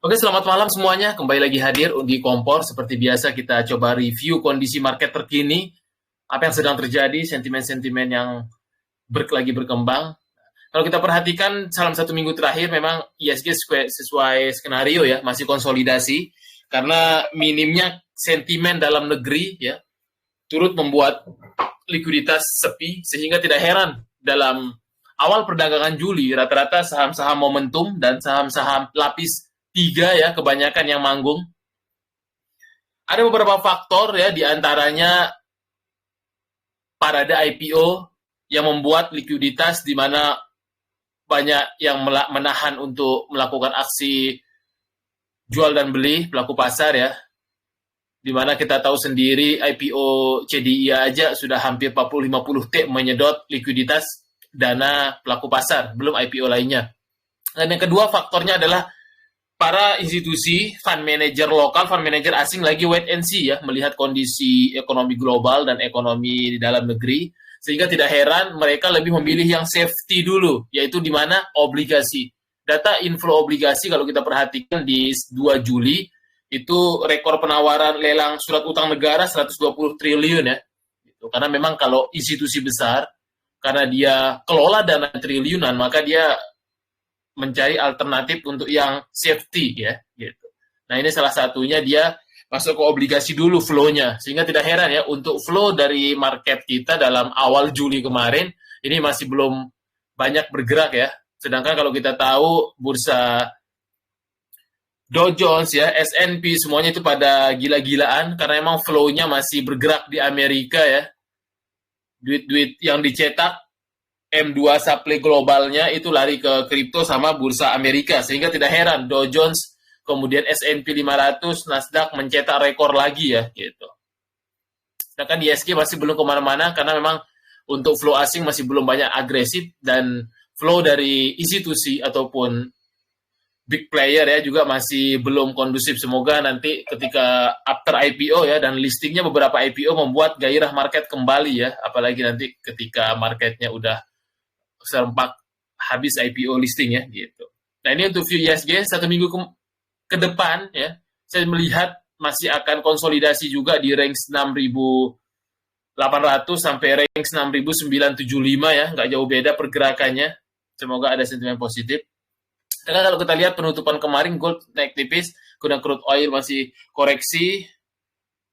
Oke, selamat malam semuanya. Kembali lagi hadir di Kompor. Seperti biasa kita coba review kondisi market terkini, apa yang sedang terjadi, sentimen-sentimen yang lagi berkembang. Kalau kita perhatikan dalam satu minggu terakhir memang ISG sesuai skenario ya, masih konsolidasi karena minimnya sentimen dalam negeri ya, turut membuat likuiditas sepi sehingga tidak heran dalam awal perdagangan Juli rata-rata saham-saham momentum dan saham-saham lapis tiga ya kebanyakan yang manggung. Ada beberapa faktor ya diantaranya parade IPO yang membuat likuiditas di mana banyak yang menahan untuk melakukan aksi jual dan beli pelaku pasar ya. Di mana kita tahu sendiri IPO CDIA aja sudah hampir 40-50 T menyedot likuiditas dana pelaku pasar, belum IPO lainnya. Dan yang kedua faktornya adalah para institusi, fund manager lokal, fund manager asing lagi wait and see ya, melihat kondisi ekonomi global dan ekonomi di dalam negeri, sehingga tidak heran mereka lebih memilih yang safety dulu, yaitu di mana obligasi. Data inflow obligasi kalau kita perhatikan di 2 Juli, itu rekor penawaran lelang surat utang negara 120 triliun ya. Karena memang kalau institusi besar, karena dia kelola dana triliunan, maka dia mencari alternatif untuk yang safety ya gitu. Nah, ini salah satunya dia masuk ke obligasi dulu flow-nya. Sehingga tidak heran ya untuk flow dari market kita dalam awal Juli kemarin ini masih belum banyak bergerak ya. Sedangkan kalau kita tahu bursa Dow Jones ya, S&P semuanya itu pada gila-gilaan karena emang flow-nya masih bergerak di Amerika ya. Duit-duit yang dicetak M2 supply globalnya itu lari ke kripto sama bursa Amerika, sehingga tidak heran Dow Jones, kemudian S&P 500, Nasdaq mencetak rekor lagi ya gitu. Sedangkan ISG masih belum kemana-mana karena memang untuk flow asing masih belum banyak agresif dan flow dari institusi ataupun big player ya juga masih belum kondusif. Semoga nanti ketika after IPO ya dan listingnya beberapa IPO membuat gairah market kembali ya, apalagi nanti ketika marketnya udah serempak habis IPO listing ya gitu. Nah, ini untuk view ISG satu minggu ke depan ya, saya melihat masih akan konsolidasi juga di range 6.800 sampai range 6.975 ya, nggak jauh beda pergerakannya. Semoga ada sentimen positif. Karena kalau kita lihat penutupan kemarin gold naik tipis, kemudian crude oil masih koreksi,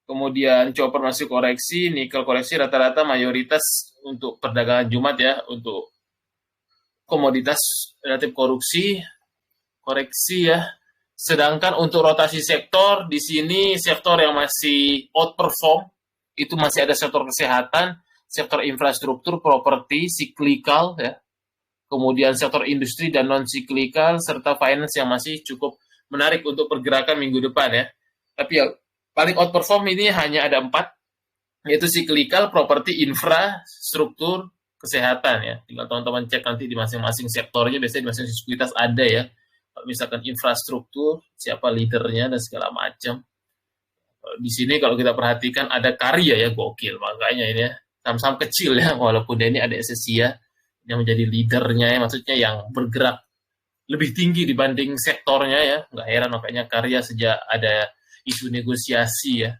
kemudian copper masih koreksi, nikel koreksi, rata-rata mayoritas untuk perdagangan Jumat ya, untuk komoditas relatif koreksi ya. Sedangkan untuk rotasi sektor di sini sektor yang masih outperform itu masih ada sektor kesehatan, sektor infrastruktur, properti, cyclical ya. Kemudian sektor industri dan non cyclical serta finance yang masih cukup menarik untuk pergerakan minggu depan ya. Tapi yang paling outperform ini hanya ada 4, yaitu cyclical, properti, infrastruktur, kesehatan ya. Tinggal teman-teman cek nanti di masing-masing sektornya, biasanya di masing-masing sekuritas ada ya. Kalau misalkan infrastruktur, siapa leadernya dan segala macam. Di sini kalau kita perhatikan ada Karya ya, gokil. Makanya ini ya, saham-saham kecil ya, walaupun ini ada Esesia yang menjadi leadernya ya, maksudnya yang bergerak lebih tinggi dibanding sektornya ya. Nggak heran makanya Karya sejak ada isu negosiasi ya,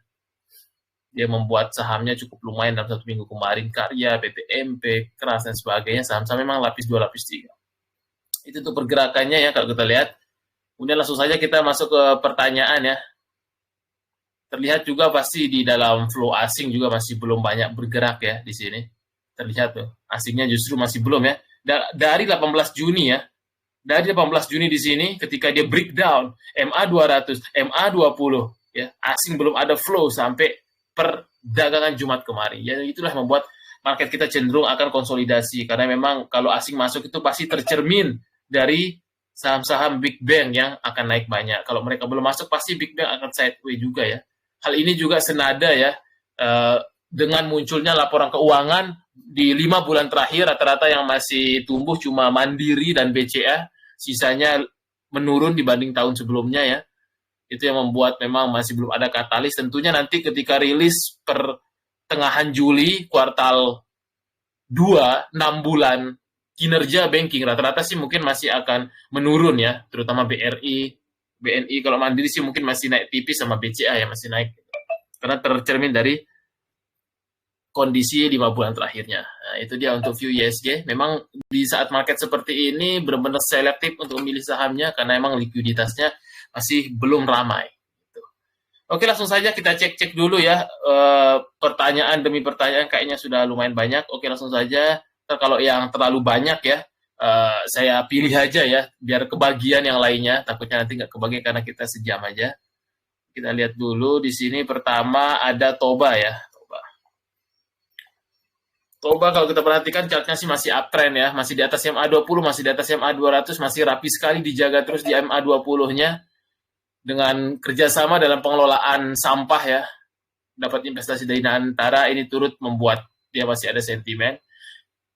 dia membuat sahamnya cukup lumayan dalam satu minggu kemarin. Karya, PTMP, Keras, dan sebagainya. Saham-saham memang lapis 2, lapis 3. Itu untuk pergerakannya ya kalau kita lihat. Kemudian langsung saja kita masuk ke pertanyaan ya. Terlihat juga pasti di dalam flow asing juga masih belum banyak bergerak ya di sini. Terlihat tuh, asingnya justru masih belum ya. Dari 18 Juni ya. Dari 18 Juni di sini ketika dia breakdown MA200, MA20 ya, asing belum ada flow sampai perdagangan Jumat kemarin. Ya, itulah membuat market kita cenderung akan konsolidasi karena memang kalau asing masuk itu pasti tercermin dari saham-saham big bank yang akan naik banyak. Kalau mereka belum masuk pasti big bank akan sideways juga ya. Hal ini juga senada ya dengan munculnya laporan keuangan di 5 bulan terakhir rata-rata yang masih tumbuh cuma Mandiri dan BCA, sisanya menurun dibanding tahun sebelumnya ya. Itu yang membuat memang masih belum ada katalis. Tentunya nanti ketika rilis pertengahan Juli, kuartal 2, 6 bulan kinerja banking, rata-rata sih mungkin masih akan menurun ya, terutama BRI, BNI kalau Mandiri sih mungkin masih naik tipis, sama BCA ya masih naik. Karena tercermin dari kondisi 5 bulan terakhirnya. Nah, itu dia untuk view ISG. Memang di saat market seperti ini benar-benar selektif untuk memilih sahamnya karena emang likuiditasnya masih belum ramai. Gitu. Oke, langsung saja kita cek-cek dulu ya. Pertanyaan demi pertanyaan kayaknya sudah lumayan banyak. Oke, langsung saja. Kalau yang terlalu banyak ya, saya pilih aja ya, biar kebagian yang lainnya. Takutnya nanti nggak kebagian karena kita sejam aja. Kita lihat dulu di sini pertama ada Toba ya. Toba kalau kita perhatikan chartnya sih masih uptrend ya, masih di atas MA20, masih di atas MA200, masih rapi sekali dijaga terus di MA20-nya dengan kerjasama dalam pengelolaan sampah ya, dapat investasi dari Nantara, ini turut membuat dia masih ada sentimen.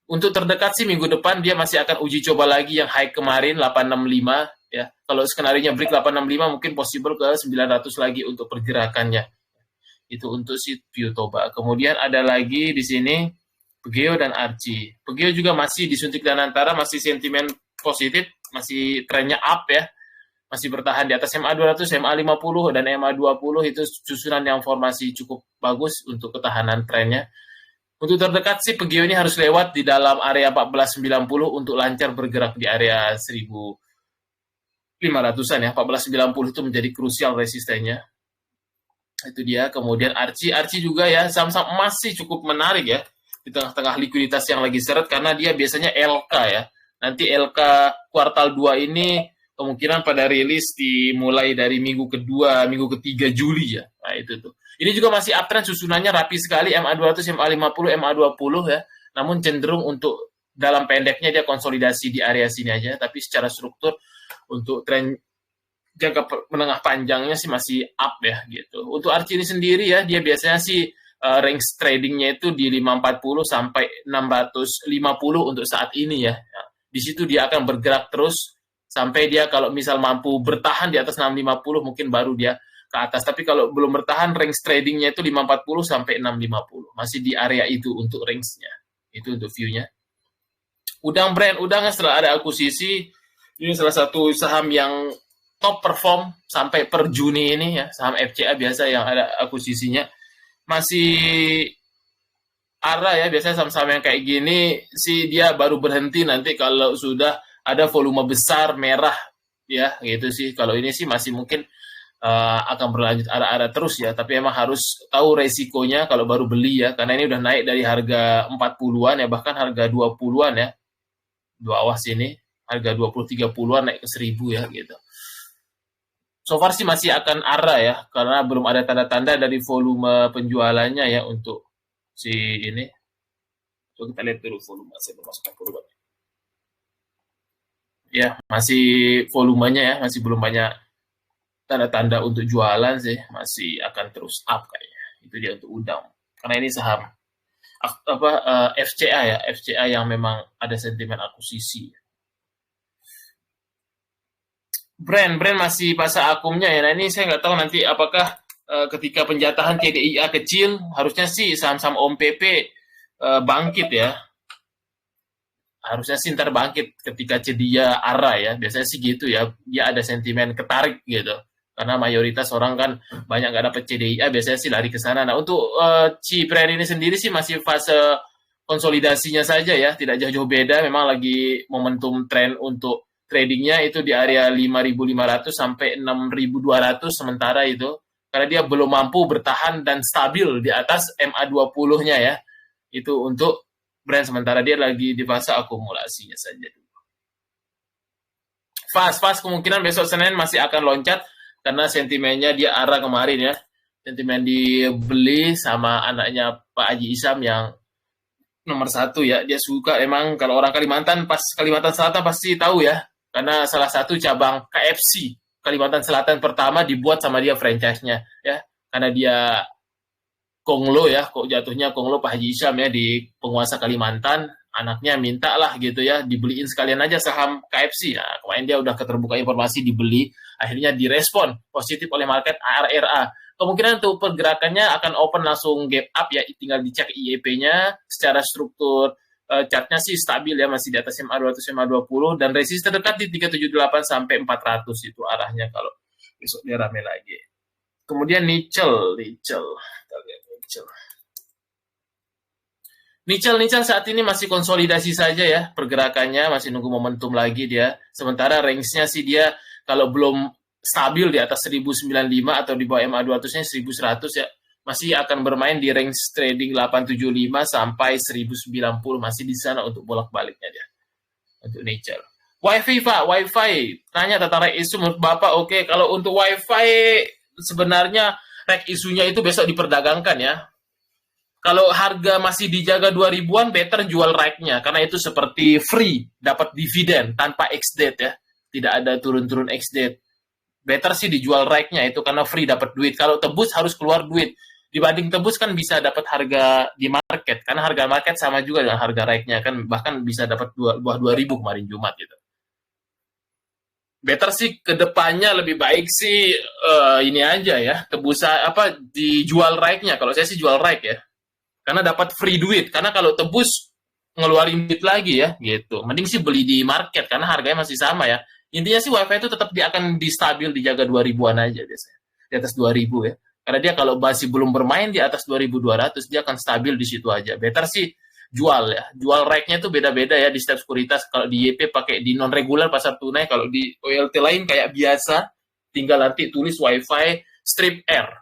Untuk terdekat sih minggu depan dia masih akan uji coba lagi yang high kemarin 865 ya. Kalau skenario break 865 mungkin possible ke 900 lagi untuk pergerakannya. Itu untuk si view Toba. Kemudian ada lagi di sini Pegeo dan Archie. Pegeo juga masih disuntik Danantara, masih sentimen positif, masih trennya up ya. Masih bertahan di atas MA200, MA50, dan MA20 itu susunan yang formasi cukup bagus untuk ketahanan trennya. Untuk terdekat sih Pegeo ini harus lewat di dalam area 1490 untuk lancar bergerak di area 1500-an ya. 1490 itu menjadi krusial resistennya. Itu dia. Kemudian Archie juga ya, saham-saham masih cukup menarik ya. Di tengah-tengah likuiditas yang lagi seret karena dia biasanya LK ya. Nanti LK kuartal 2 ini kemungkinan pada rilis dimulai dari minggu kedua, minggu ketiga Juli ya. Nah itu tuh. Ini juga masih uptrend, susunannya rapi sekali, MA200, MA50, MA20 ya. Namun cenderung untuk dalam pendeknya dia konsolidasi di area sini aja, tapi secara struktur untuk tren jangka menengah panjangnya sih masih up ya gitu. Untuk Archie ini sendiri ya, dia biasanya sih range tradingnya itu di 540 sampai 650 untuk saat ini ya. Di situ dia akan bergerak terus sampai dia kalau misal mampu bertahan di atas 650 mungkin baru dia ke atas. Tapi kalau belum bertahan range tradingnya itu 540 sampai 650. Masih di area itu untuk range-nya. Itu untuk view-nya. Udang setelah ada akuisisi, ini salah satu saham yang top perform sampai per Juni ini ya. Saham FCA biasa yang ada akuisisinya. Masih arah ya, biasanya saham-saham yang kayak gini sih dia baru berhenti nanti kalau sudah ada volume besar merah ya gitu sih. Kalau ini sih masih mungkin akan berlanjut arah-arah terus ya, tapi emang harus tahu resikonya kalau baru beli ya, karena ini udah naik dari harga 40-an ya, bahkan harga 20-an ya. Dua awas ini harga 20-30-an naik ke 1000 ya gitu. So far sih masih akan arah ya, karena belum ada tanda-tanda dari volume penjualannya ya untuk si ini. So kita lihat dulu volume, saya masukkan volume. Ya, masih volumenya ya, masih belum banyak tanda-tanda untuk jualan sih, masih akan terus up kayaknya. Itu dia untuk udang. Karena ini saham FCA ya, FCA yang memang ada sentimen akuisisi. Brand masih pasar akumnya ya. Nah ini saya nggak tahu nanti apakah ketika penjatahan KDIA kecil, harusnya sih saham-saham OMPP bangkit ya. Harusnya sih ntar bangkit ketika cedia arah ya. Biasanya sih gitu ya. Dia ada sentimen ketarik gitu. Karena mayoritas orang kan banyak nggak dapat CDIA, biasanya sih lari ke sana. Nah untuk Brand ini sendiri sih masih fase konsolidasinya saja ya. Tidak jauh-jauh beda. Memang lagi momentum tren untuk tradingnya itu di area 5.500 sampai 6.200 sementara itu. Karena dia belum mampu bertahan dan stabil di atas MA20-nya ya. Itu untuk Brand, sementara dia lagi di fase akumulasinya saja. Fast kemungkinan besok Senin masih akan loncat karena sentimennya dia arah kemarin ya. Sentimen dibeli sama anaknya Pak Haji Isam yang nomor 1 ya. Dia suka emang kalau orang Kalimantan Selatan pasti tahu ya. Karena salah satu cabang KFC Kalimantan Selatan pertama dibuat sama dia franchise-nya ya. Karena dia Konglo ya, kok jatuhnya Konglo Pak Haji Isam ya di penguasa Kalimantan, anaknya minta lah gitu ya, dibeliin sekalian aja saham KFC. Nah, kemarin dia udah keterbuka informasi dibeli, akhirnya direspon positif oleh market ARRA. Kemungkinan untuk pergerakannya akan open langsung gap up ya, tinggal dicek IEP-nya. Secara struktur chartnya sih stabil ya, masih di atas MA200, MA20, dan resisten terdekat di 378 sampai 400 itu arahnya kalau besok dia rame lagi. Kemudian Nichel. Kita lihat Nichel. Nichel saat ini masih konsolidasi saja ya, pergerakannya masih nunggu momentum lagi dia. Sementara range-nya sih dia kalau belum stabil di atas 1095 atau di bawah MA 200-nya 1100 ya, masih akan bermain di range trading 875 sampai 1090, masih di sana untuk bolak-baliknya dia. Untuk Nichel. Wi-Fi Pak, Wi-Fi. Tanya tentang rek isu menurut Bapak oke. Kalau untuk Wi-Fi sebenarnya rek isunya itu besok diperdagangkan ya. Kalau harga masih dijaga 2000-an, better jual right-nya. Karena itu seperti free, dapat dividen tanpa ex-date ya. Tidak ada turun-turun ex-date. Better sih dijual right-nya itu karena free dapat duit. Kalau tebus harus keluar duit. Dibanding tebus kan bisa dapat harga di market. Karena harga market sama juga dengan harga right-nya. Kan bahkan bisa dapat bawah 2000 kemarin Jumat gitu. Better sih ke depannya lebih baik sih ini aja ya. Tebusan apa dijual right-nya. Kalau saya sih jual right ya. Karena dapat free duit. Karena kalau tebus ngeluarin duit lagi ya, gitu. Mending sih beli di market karena harganya masih sama ya. Intinya sih Wi-Fi itu tetap dia akan distabil dijaga 2000-an aja biasanya. Di atas 2000 ya. Karena dia kalau masih belum bermain di atas 2200, dia akan stabil di situ aja. Better sih jual ya. Jual rate-nya tuh beda-beda ya di setiap sekuritas. Kalau di YP pakai di non regular pasar tunai, kalau di OLT lain kayak biasa, tinggal nanti tulis Wi-Fi strip R.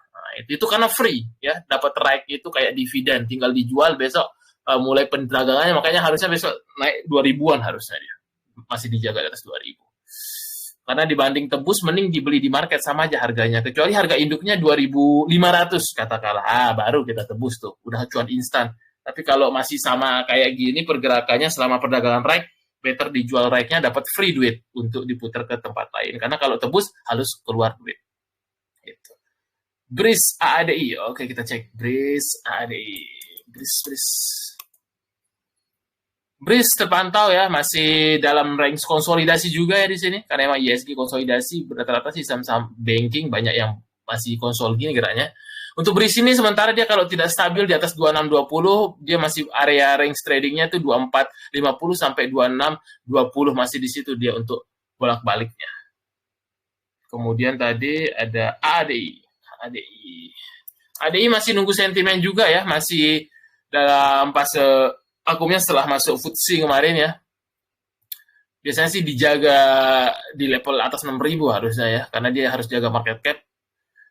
Itu karena free ya, dapat right itu kayak dividen, tinggal dijual besok mulai perdagangannya, makanya harusnya besok naik 2000-an harusnya dia. Masih dijaga di atas 2000. Karena dibanding tebus mending dibeli di market sama aja harganya, kecuali harga induknya 2500 katakanlah. Baru kita tebus tuh, udah cuan instan. Tapi kalau masih sama kayak gini pergerakannya selama perdagangan right, better dijual right-nya dapat free duit untuk diputar ke tempat lain. Karena kalau tebus harus keluar duit. Gitu. BRIS AADI. Oke, kita cek BRIS AADI. BRIS terpantau ya, masih dalam range konsolidasi juga ya di sini. Karena emang ISG konsolidasi, rata-rata sih saham-saham banking banyak yang masih konsol gini geraknya. Untuk BRIS ini sementara dia kalau tidak stabil di atas 2620, dia masih area range tradingnya itu 2450 sampai 2620, masih di situ dia untuk bolak-baliknya. Kemudian tadi ada ADI. ADI masih nunggu sentimen juga ya, masih dalam fase akumnya setelah masuk FTSE kemarin ya. Biasanya sih dijaga di level atas 6.000 harusnya ya, karena dia harus jaga market cap.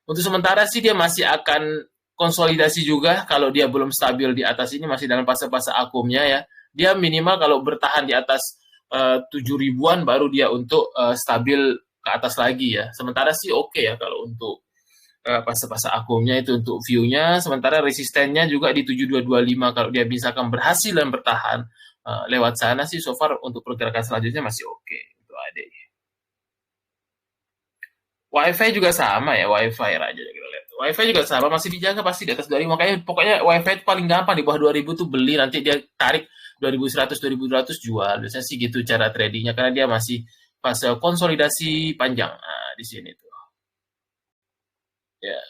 Untuk sementara sih dia masih akan konsolidasi juga kalau dia belum stabil di atas ini, masih dalam fase-fase akumnya ya. Dia minimal kalau bertahan di atas 7.000-an baru dia untuk stabil ke atas lagi ya. Sementara sih oke ya kalau untuk fase-fase akumnya itu untuk view-nya. Sementara resistennya juga di 7225 kalau dia misalkan berhasil dan bertahan lewat sana sih so far untuk pergerakan selanjutnya masih oke. Itu ada. Wi-Fi juga sama ya, Wi-Fi aja kita lihat. Wi-Fi juga sama, masih dijaga pasti di atas 2000. Makanya pokoknya Wi-Fi itu paling gampang di bawah 2000 tuh beli, nanti dia tarik 2100 2200 jual. Biasanya sih gitu cara tradingnya karena dia masih fase konsolidasi panjang. Nah, di sini tuh. Ya.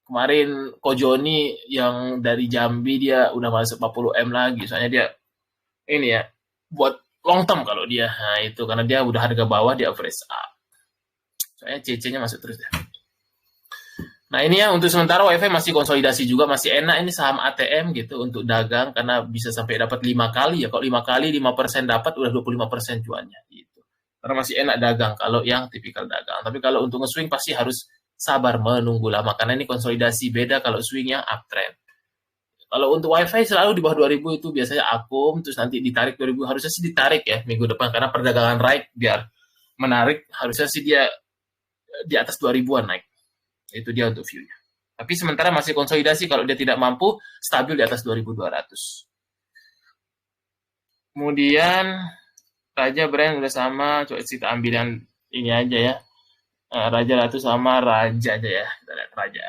Kemarin Kojoni yang dari Jambi dia udah masuk 40M lagi. Soalnya dia ini ya buat long term kalau dia. Nah, itu karena dia udah harga bawah dia average up. Soalnya CC-nya masuk terus ya. Nah, ini ya untuk sementara Wi-Fi masih konsolidasi juga, masih enak ini saham ATM gitu untuk dagang karena bisa sampai dapat 5 kali ya. Kalau 5 kali 5% dapat udah 25% cuannya gitu. Karena masih enak dagang kalau yang tipikal dagang. Tapi kalau untuk nge-swing pasti harus sabar menunggu lama karena ini konsolidasi, beda kalau swing yang uptrend. Kalau untuk Wi-Fi selalu di bawah 2000 itu biasanya akum, terus nanti ditarik 2000, harusnya sih ditarik ya minggu depan karena perdagangan right biar menarik, harusnya sih dia di atas 2000-an naik. Itu dia untuk view-nya. Tapi sementara masih konsolidasi, kalau dia tidak mampu stabil di atas 2200. Kemudian Raja Brand udah sama, coba kita ambil yang ini aja ya. Raja Ratu sama Raja aja ya. Kita lihat Raja.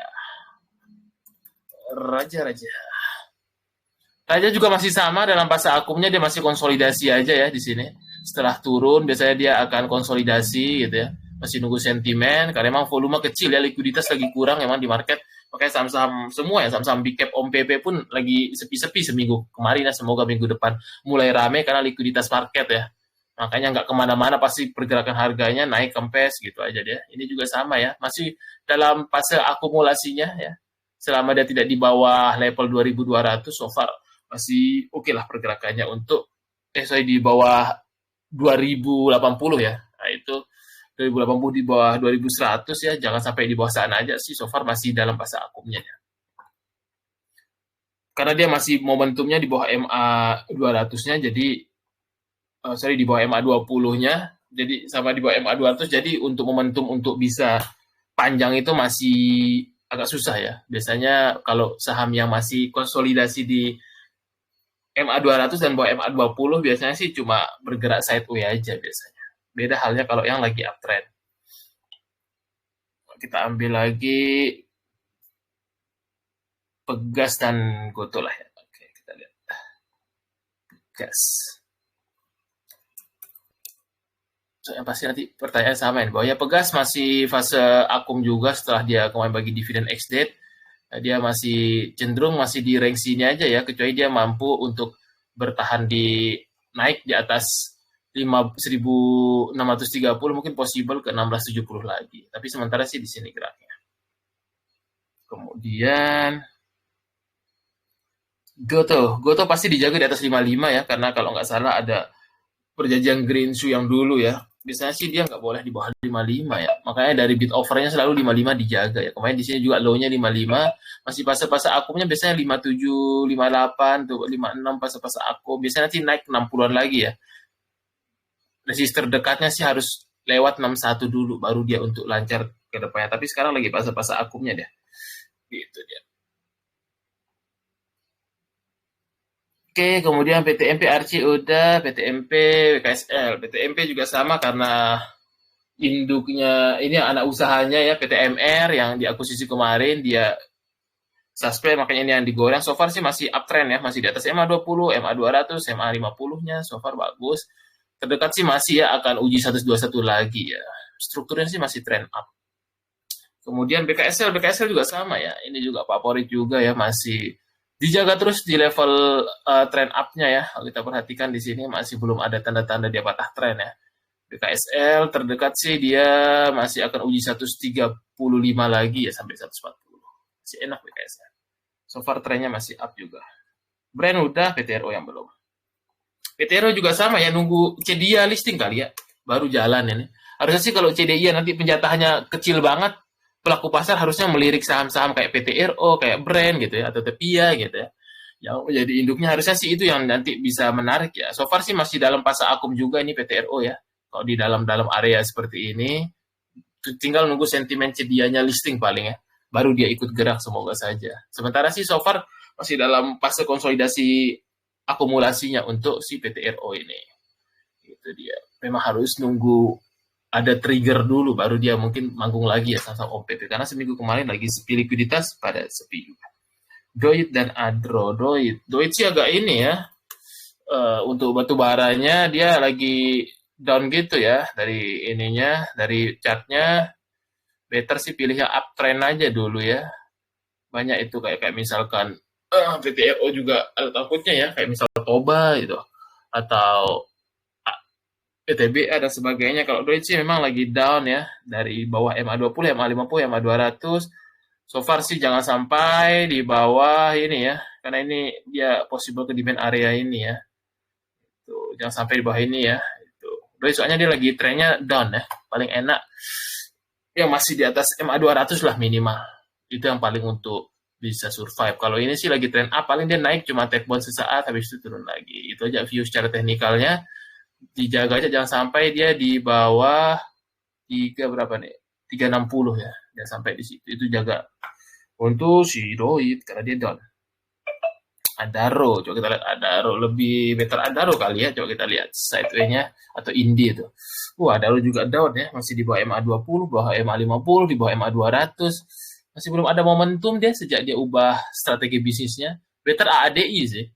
Raja juga masih sama dalam fase akumnya, dia masih konsolidasi aja ya di sini. Setelah turun biasanya dia akan konsolidasi gitu ya. Masih nunggu sentimen karena memang volume kecil ya, likuiditas lagi kurang memang di market. Makanya saham-saham semua ya, saham-saham big cap Om PP pun lagi sepi-sepi seminggu kemarin ya. Semoga minggu depan mulai rame karena likuiditas market ya. Makanya nggak kemana-mana, pasti pergerakan harganya naik kempes gitu aja dia. Ini juga sama ya, masih dalam fase akumulasinya ya. Selama dia tidak di bawah level 2200, so far masih oke lah pergerakannya untuk di bawah 2080 ya. Nah itu 2080 di bawah 2100 ya, jangan sampai di bawah sana aja sih, so far masih dalam fase akumnya ya. Karena dia masih momentumnya di bawah MA 200-nya, jadi di bawah MA 20-nya, jadi sama di bawah MA 200, jadi untuk momentum untuk bisa panjang itu masih agak susah ya. Biasanya kalau saham yang masih konsolidasi di MA 200 dan bawah MA 20 biasanya sih cuma bergerak sideways aja biasanya. Beda halnya kalau yang lagi uptrend. Kita ambil lagi Pegas dan Goto lah ya. Oke, kita lihat. Pegas. So, yang pasti nanti pertanyaan sama ya. Bahwa ya Pegas masih fase akum juga setelah dia kemarin bagi dividen ex-date. Dia masih cenderung masih di range sini aja ya, kecuali dia mampu untuk bertahan di naik di atas 1630 mungkin possible ke 1670 lagi. Tapi sementara sih di sini geraknya. Kemudian Goto pasti dijaga di atas 55 ya, karena kalau nggak salah ada perjanjian green shoe yang dulu ya. Biasanya sih dia nggak boleh di bawah 55 ya. Makanya dari bid offernya selalu 55 dijaga ya. Kemarin di sini juga low-nya 55, masih fase-fase akumnya biasanya 57, 58 tuh, 56 fase-fase akum. Biasanya nanti naik 60-an lagi ya. Resist terdekatnya sih harus lewat 61 dulu baru dia untuk lancar ke depannya. Tapi sekarang lagi fase-fase akumnya deh. Gitu dia. Oke, kemudian PTMP Arci udah, PTMP WKSL. PTMP juga sama karena induknya ini anak usahanya ya, PTMR yang diakuisisi kemarin, dia suspend, makanya ini yang digoreng. So far sih masih uptrend ya, masih di atas MA 20, MA 200, MA 50-nya, so far bagus. Terdekat sih masih ya akan uji 121 lagi ya. Strukturnya sih masih trend up. Kemudian BKSL juga sama ya. Ini juga favorit juga ya, masih dijaga terus di level trend up-nya ya. Kalau kita perhatikan di sini masih belum ada tanda-tanda dia patah trend ya. BKSL terdekat sih dia masih akan uji 135 lagi ya sampai 140. Masih enak BKSL. So far trennya masih up juga. Brand udah, PTRO yang belum. PTRO juga sama ya, nunggu CDIA listing kali ya. Baru jalan ini. Harusnya sih kalau CDIA nanti penjatahannya kecil banget, pelaku pasar harusnya melirik saham-saham kayak PTRO, kayak Brand gitu ya, atau Tepia gitu ya. Yang menjadi induknya harusnya sih itu yang nanti bisa menarik ya. So far sih masih dalam fase akum juga ini PTRO ya. Kalau di dalam area seperti ini, tinggal nunggu sentimen CDIA-nya listing paling ya. Baru dia ikut gerak, semoga saja. Sementara sih so far masih dalam fase konsolidasi akumulasinya untuk si PTRO ini. Itu dia. Memang harus nunggu ada trigger dulu baru dia mungkin manggung lagi ya saham OPP, karena seminggu kemarin lagi sepi likuiditas pada sepi juga. Doit dan Adro. Doit sih agak ini ya, untuk batu baranya dia lagi down gitu ya dari ininya, dari chartnya. Better sih pilihnya uptrend aja dulu ya. Banyak itu kayak misalkan PTRO juga ada takutnya ya, kayak misal Toba gitu, atau PTBA dan sebagainya. Kalau Doit sih memang lagi down ya, dari bawah MA 20, MA 50, MA 200. So far sih jangan sampai di bawah ini ya, karena ini dia possible ke demand area ini ya. Tuh, jangan sampai di bawah ini ya. Itu. Doit soalnya dia lagi trennya down ya. Paling enak yang masih di atas MA 200 lah minimal. Itu yang paling untuk bisa survive. Kalau ini sih lagi trend up, paling dia naik cuma take down sesaat, habis itu turun lagi. Itu aja view secara teknikalnya. Dijaga aja jangan sampai dia di bawah 3 berapa nih? 360 ya. Jangan sampai di situ. Itu jaga. Untuk si Doit karena dia down. Adaro, coba kita lihat Adaro, lebih better Adaro kali ya. Coba kita lihat sideway-nya atau Indie itu. Adaro juga down ya, masih di bawah MA 20, bawah MA 50, di bawah MA 200. Masih belum ada momentum dia sejak dia ubah strategi bisnisnya. Better AADI sih.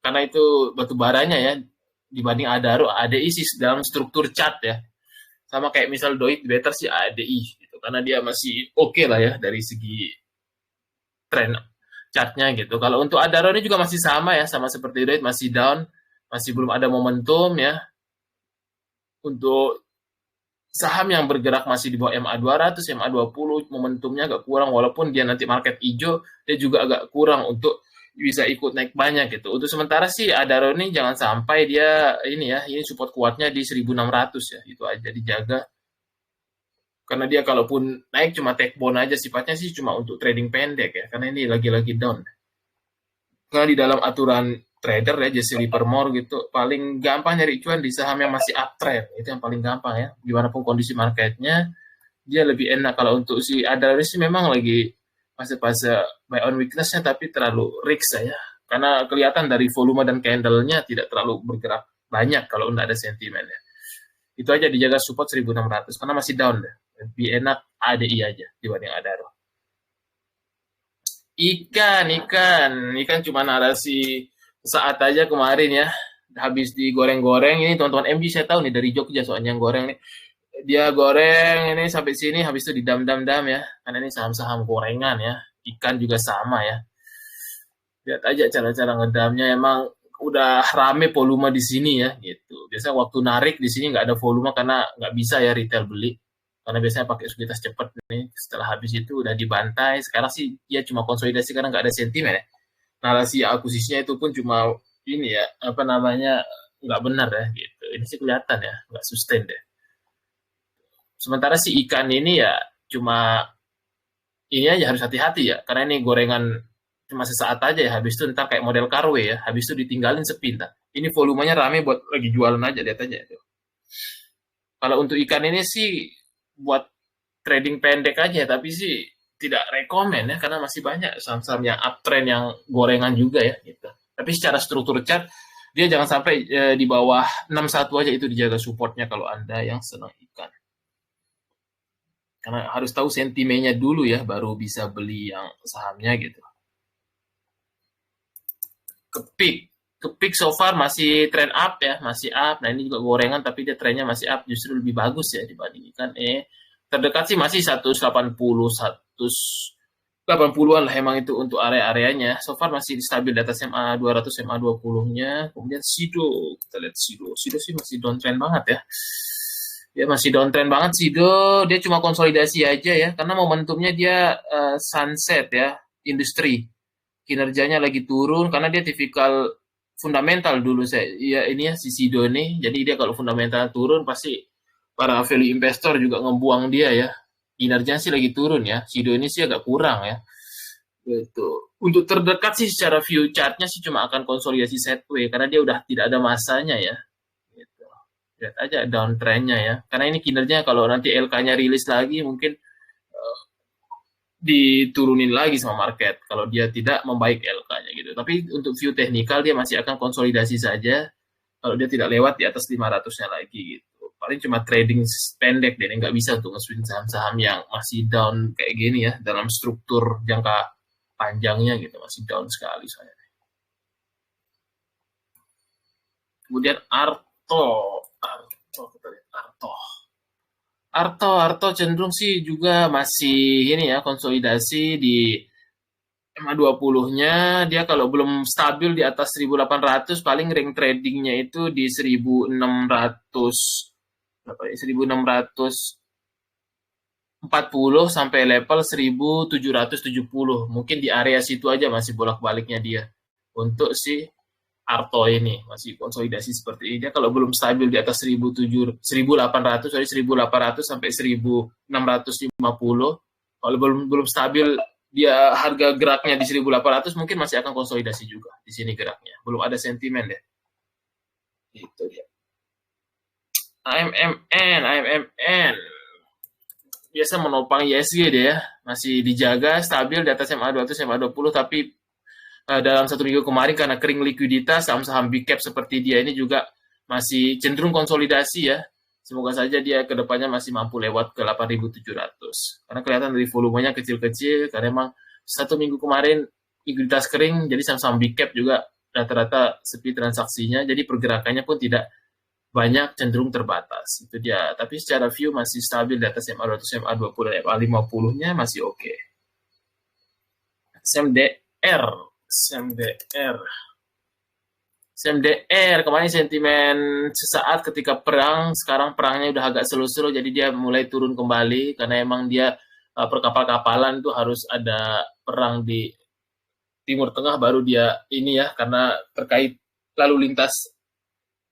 Karena itu batu baranya ya, dibanding Adaro, AADI sih dalam struktur chart ya. Sama kayak misal Doit, better sih AADI gitu. Karena dia masih oke lah ya dari segi tren chartnya gitu. Kalau untuk Adaro ini juga masih sama ya, sama seperti Doit, masih down, masih belum ada momentum ya. Untuk saham yang bergerak masih di bawah MA200, MA20, momentumnya agak kurang, walaupun dia nanti market hijau, dia juga agak kurang untuk bisa ikut naik banyak gitu. Untuk sementara sih Adaro ini jangan sampai dia ini ya, ini support kuatnya di 1600 ya, itu aja dijaga. Karena dia kalaupun naik cuma take bone aja, sifatnya sih cuma untuk trading pendek ya, karena ini lagi-lagi down. Karena di dalam aturan trader ya, Jesse Livermore gitu, paling gampang nyari cuan di saham yang masih uptrend, itu yang paling gampang ya. Gimana pun kondisi marketnya, dia lebih enak. Kalau untuk si Adaro sih memang lagi fase-fase buy on weakness-nya, tapi terlalu risk ya. Karena kelihatan dari volume dan candle-nya tidak terlalu bergerak banyak kalau nggak ada sentimen ya. Itu aja dijaga support 1600 karena masih down deh. Lebih enak ADI aja dibanding Adaro. Ikan cuma narasi saat aja kemarin ya. Habis digoreng-goreng, ini teman-teman MG saya tahu nih dari Jogja soalnya yang goreng nih. Dia goreng ini sampai sini, habis itu didam-dam-dam ya. Karena ini saham-saham gorengan ya. Ikan juga sama ya. Lihat aja cara-cara ngedamnya, emang udah rame volume di sini ya gitu. Biasanya waktu narik di sini nggak ada volume karena nggak bisa ya retail beli. Karena biasanya pakai ekuitas cepat nih. Setelah habis itu udah dibantai. Sekarang sih dia cuma konsolidasi karena nggak ada sentimen ya. Narasi akuisisinya itu pun cuma ini ya, apa namanya, nggak benar ya gitu. Ini sih kelihatan ya, nggak sustain deh. Sementara si ikan ini ya cuma ini aja harus hati-hati ya, karena ini gorengan cuma sesaat aja ya, habis itu ntar kayak model carwe ya, habis itu ditinggalin sepi ntar. Ini volumenya rame buat lagi jualan aja, lihat aja itu. Kalau untuk ikan ini sih buat trading pendek aja, tapi sih tidak rekomen ya, karena masih banyak saham-saham yang uptrend yang gorengan juga ya gitu. Tapi secara struktur chart dia jangan sampai di bawah 61 aja, itu dijaga supportnya kalau Anda yang senang ikan. Karena harus tahu sentimennya dulu ya, baru bisa beli yang sahamnya gitu. Kepik so far masih trend up ya, masih up. Nah ini juga gorengan tapi dia trennya masih up, justru lebih bagus ya dibandingkan terdekat sih masih 180, 180-an lah emang itu untuk area-areanya. So far masih stabil di atas MA200, MA20-nya. Kemudian Sido, kita lihat Sido. Sido sih masih downtrend banget ya. Dia masih downtrend banget Sido, dia cuma konsolidasi aja ya, karena momentumnya dia sunset ya, industri. Kinerjanya lagi turun karena dia tipikal fundamental dulu saya. Ya ini ya si Sido ini. Jadi dia kalau fundamental turun pasti para value investor juga ngebuang dia ya. Kinerjanya sih lagi turun ya. Sido ini sih agak kurang ya. Gitu. Untuk terdekat sih secara view chartnya sih cuma akan konsolidasi sideways karena dia udah tidak ada masanya ya. Gitu. Lihat aja downtrendnya ya. Karena ini kinerjanya kalau nanti LK-nya rilis lagi mungkin diturunin lagi sama market kalau dia tidak membaik LK-nya gitu. Tapi untuk view teknikal dia masih akan konsolidasi saja kalau dia tidak lewat di atas 500-nya lagi gitu. Paling cuma trading pendek deh, nggak bisa untuk nge-swing saham-saham yang masih down kayak gini ya, dalam struktur jangka panjangnya gitu, masih down sekali saya. Kemudian Arto, kita lihat Arto cenderung sih juga masih ini ya, konsolidasi di MA20-nya. Dia kalau belum stabil di atas 1800 paling ring tradingnya itu di 1600 berapa ya, 1640 sampai level 1770. Mungkin di area situ aja masih bolak-baliknya dia. Untuk si Arto ini masih konsolidasi seperti ini. Dia kalau belum stabil di atas 1800 dari 1800 sampai 1650. Kalau belum stabil dia harga geraknya di 1800 mungkin masih akan konsolidasi juga di sini geraknya. Belum ada sentimen deh. Itu dia. AMMN biasa menopang ISG deh ya. Masih dijaga stabil di atas MA200, MA20 tapi dalam 1 minggu kemarin karena kering likuiditas, saham-saham big cap seperti dia ini juga masih cenderung konsolidasi ya. Semoga saja dia kedepannya masih mampu lewat ke 8.700. Karena kelihatan dari volumenya kecil-kecil, karena emang 1 minggu kemarin likuiditas kering, jadi saham-saham big cap juga rata-rata sepi transaksinya, jadi pergerakannya pun tidak banyak, cenderung terbatas. Itu dia. Tapi secara view masih stabil di atas MA200, MA20, dan MA50-nya masih oke. SMDR. SMDR kemarin sentimen sesaat ketika perang, sekarang perangnya udah agak slow-slow, jadi dia mulai turun kembali karena emang dia perkapal-kapalan itu harus ada perang di Timur Tengah baru dia ini ya, karena terkait lalu lintas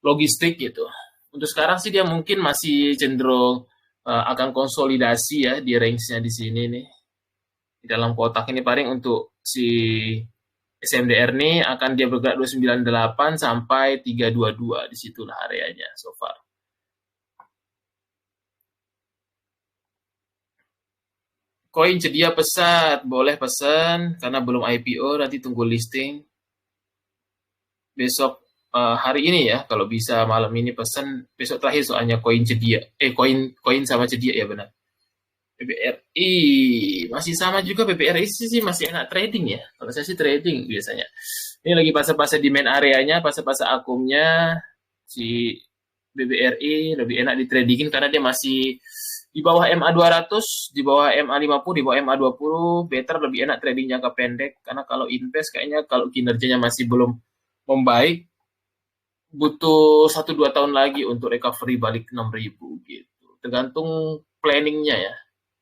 logistik gitu. Untuk sekarang sih dia mungkin masih cenderung akan konsolidasi ya di range-nya di sini nih. Di dalam kotak ini paling untuk si SMDR nih akan dia bergerak 298 sampai 322, disitulah areanya so far. Koin cedia pesat, boleh pesan karena belum IPO, nanti tunggu listing. Besok hari ini ya, kalau bisa malam ini pesan, besok terakhir soalnya koin cedia. Koin sama cedia ya benar. BBRI masih sama juga, BBRI sih masih enak trading ya. Kalau saya sih trading biasanya. Ini lagi fase-fase di main areanya, fase-fase akumnya si BBRI lebih enak di tradingin karena dia masih di bawah MA 200, di bawah MA 50, di bawah MA 20, better lebih enak trading jangka pendek karena kalau invest kayaknya kalau kinerjanya masih belum membaik butuh 1-2 tahun lagi untuk recovery balik 6.000 gitu. Tergantung planningnya ya.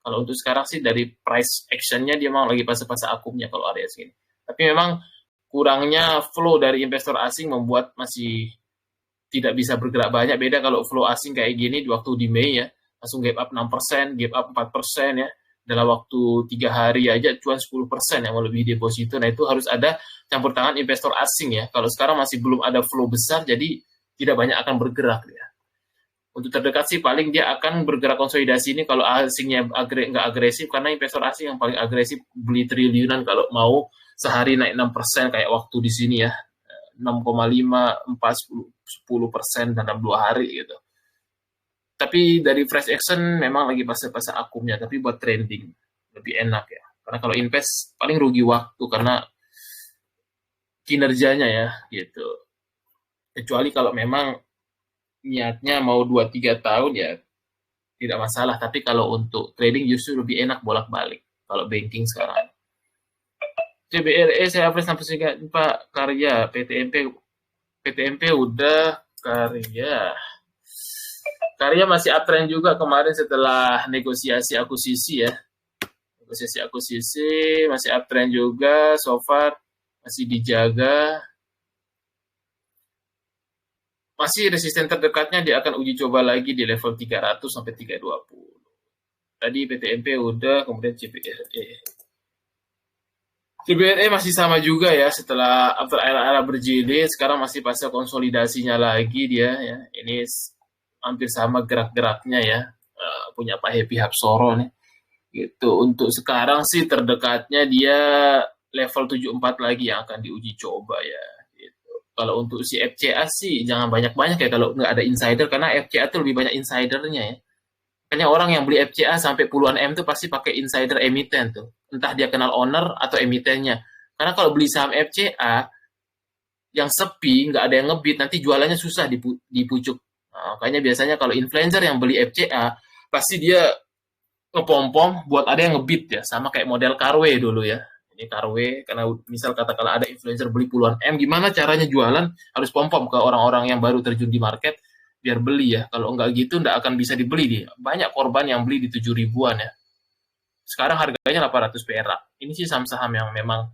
Kalau untuk sekarang sih dari price actionnya dia memang lagi fase-fase akumnya kalau area segini. Tapi memang kurangnya flow dari investor asing membuat masih tidak bisa bergerak banyak. Beda kalau flow asing kayak gini di waktu di Mei ya, langsung gap up 6%, gap up 4% ya. Dalam waktu 3 hari aja cuan 10% yang melebihi deposito. Nah itu harus ada campur tangan investor asing ya. Kalau sekarang masih belum ada flow besar, jadi tidak banyak akan bergerak ya. Untuk terdekat sih paling dia akan bergerak konsolidasi ini kalau asingnya nggak agresif, karena investor asing yang paling agresif beli triliunan kalau mau sehari naik 6% kayak waktu di sini ya, 6,5, 4, 10% dalam 2 hari gitu. Tapi dari fresh action memang lagi fase-fase akumnya, tapi buat trading lebih enak ya. Karena kalau invest paling rugi waktu karena kinerjanya ya gitu. Kecuali kalau memang niatnya mau 2-3 tahun ya tidak masalah, tapi kalau untuk trading justru lebih enak bolak-balik kalau banking sekarang. CBRE saya average sampai Pak Karya, PTMP udah, Karya masih uptrend juga kemarin setelah negosiasi akuisisi ya. Negosiasi akuisisi masih uptrend juga, so far masih dijaga. Masih resisten terdekatnya dia akan uji coba lagi di level 300 sampai 320. Tadi PTMP udah, kemudian CBRE. CBRE masih sama juga ya, setelah after era berjilid, sekarang masih fase konsolidasinya lagi dia ya. Ini hampir sama gerak-geraknya ya, punya Pak Happy Hapsoro nih. Gitu. Untuk sekarang sih terdekatnya dia level 74 lagi yang akan diuji coba ya. Kalau untuk si FCA sih jangan banyak-banyak ya kalau nggak ada insider, karena FCA itu lebih banyak insidernya ya. Makanya orang yang beli FCA sampai puluhan M tuh pasti pakai insider emiten tuh. Entah dia kenal owner atau emitennya. Karena kalau beli saham FCA yang sepi, nggak ada yang ngebit, nanti jualannya susah di pucuk. Nah, makanya biasanya kalau influencer yang beli FCA, pasti dia ngepom-pom buat ada yang ngebit ya. Sama kayak model Carway dulu ya. Ini Carway, karena misal katakanlah ada influencer beli puluhan M, gimana caranya jualan? Harus pom-pom ke orang-orang yang baru terjun di market, biar beli ya. Kalau nggak gitu, nggak akan bisa dibeli nih. Banyak korban yang beli di 7 ribuan ya. Sekarang harganya 800 perak. Ini sih saham-saham yang memang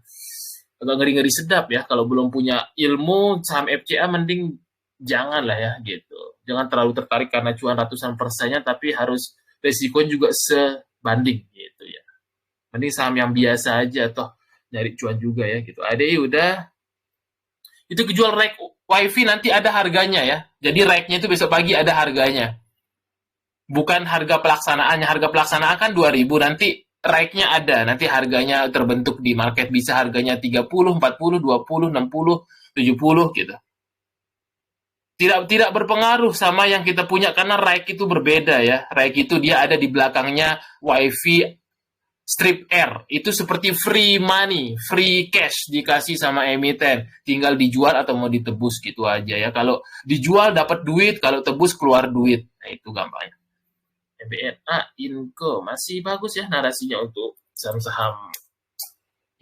agak ngeri-ngeri sedap ya. Kalau belum punya ilmu, saham FCA mending jangan lah ya gitu. Jangan terlalu tertarik karena cuan ratusan persennya, tapi harus resikonya juga sebanding gitu ya. Mending saham yang biasa aja, toh nyari cuan juga ya gitu. ADI udah, itu kejual rack wifi nanti ada harganya ya. Jadi racknya itu besok pagi ada harganya. Bukan harga pelaksanaannya, harga pelaksanaan kan 2.000, nanti racknya ada, nanti harganya terbentuk di market, bisa harganya 30, 40, 20, 60, 70 gitu. Tidak berpengaruh sama yang kita punya karena rack itu berbeda ya. Rack itu dia ada di belakangnya wifi strip R, itu seperti free money, free cash dikasih sama emiten, tinggal dijual atau mau ditebus gitu aja ya. Kalau dijual dapat duit, kalau tebus keluar duit. Nah itu gampangnya. MBNA, Inco masih bagus ya narasinya untuk saham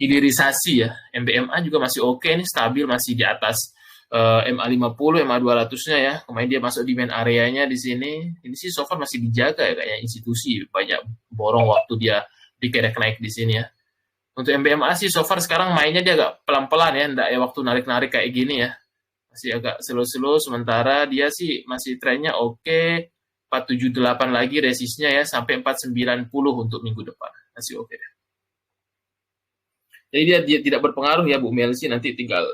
hilirisasi ya. MBMA juga masih oke nih, stabil masih di atas MA50, MA200-nya ya. Kemarin dia masuk di main areanya di sini. Ini sih so far masih dijaga ya kayaknya institusi. Banyak borong waktu dia dikerek naik di sini ya. Untuk MBMA sih so far sekarang mainnya dia agak pelan-pelan ya. Nggak ya waktu narik-narik kayak gini ya. Masih agak slow-slow. Sementara dia sih masih trennya oke. 478 lagi resistnya ya. Sampai 490 untuk minggu depan. Masih oke. Jadi dia tidak berpengaruh ya Bu Melsi. Nanti tinggal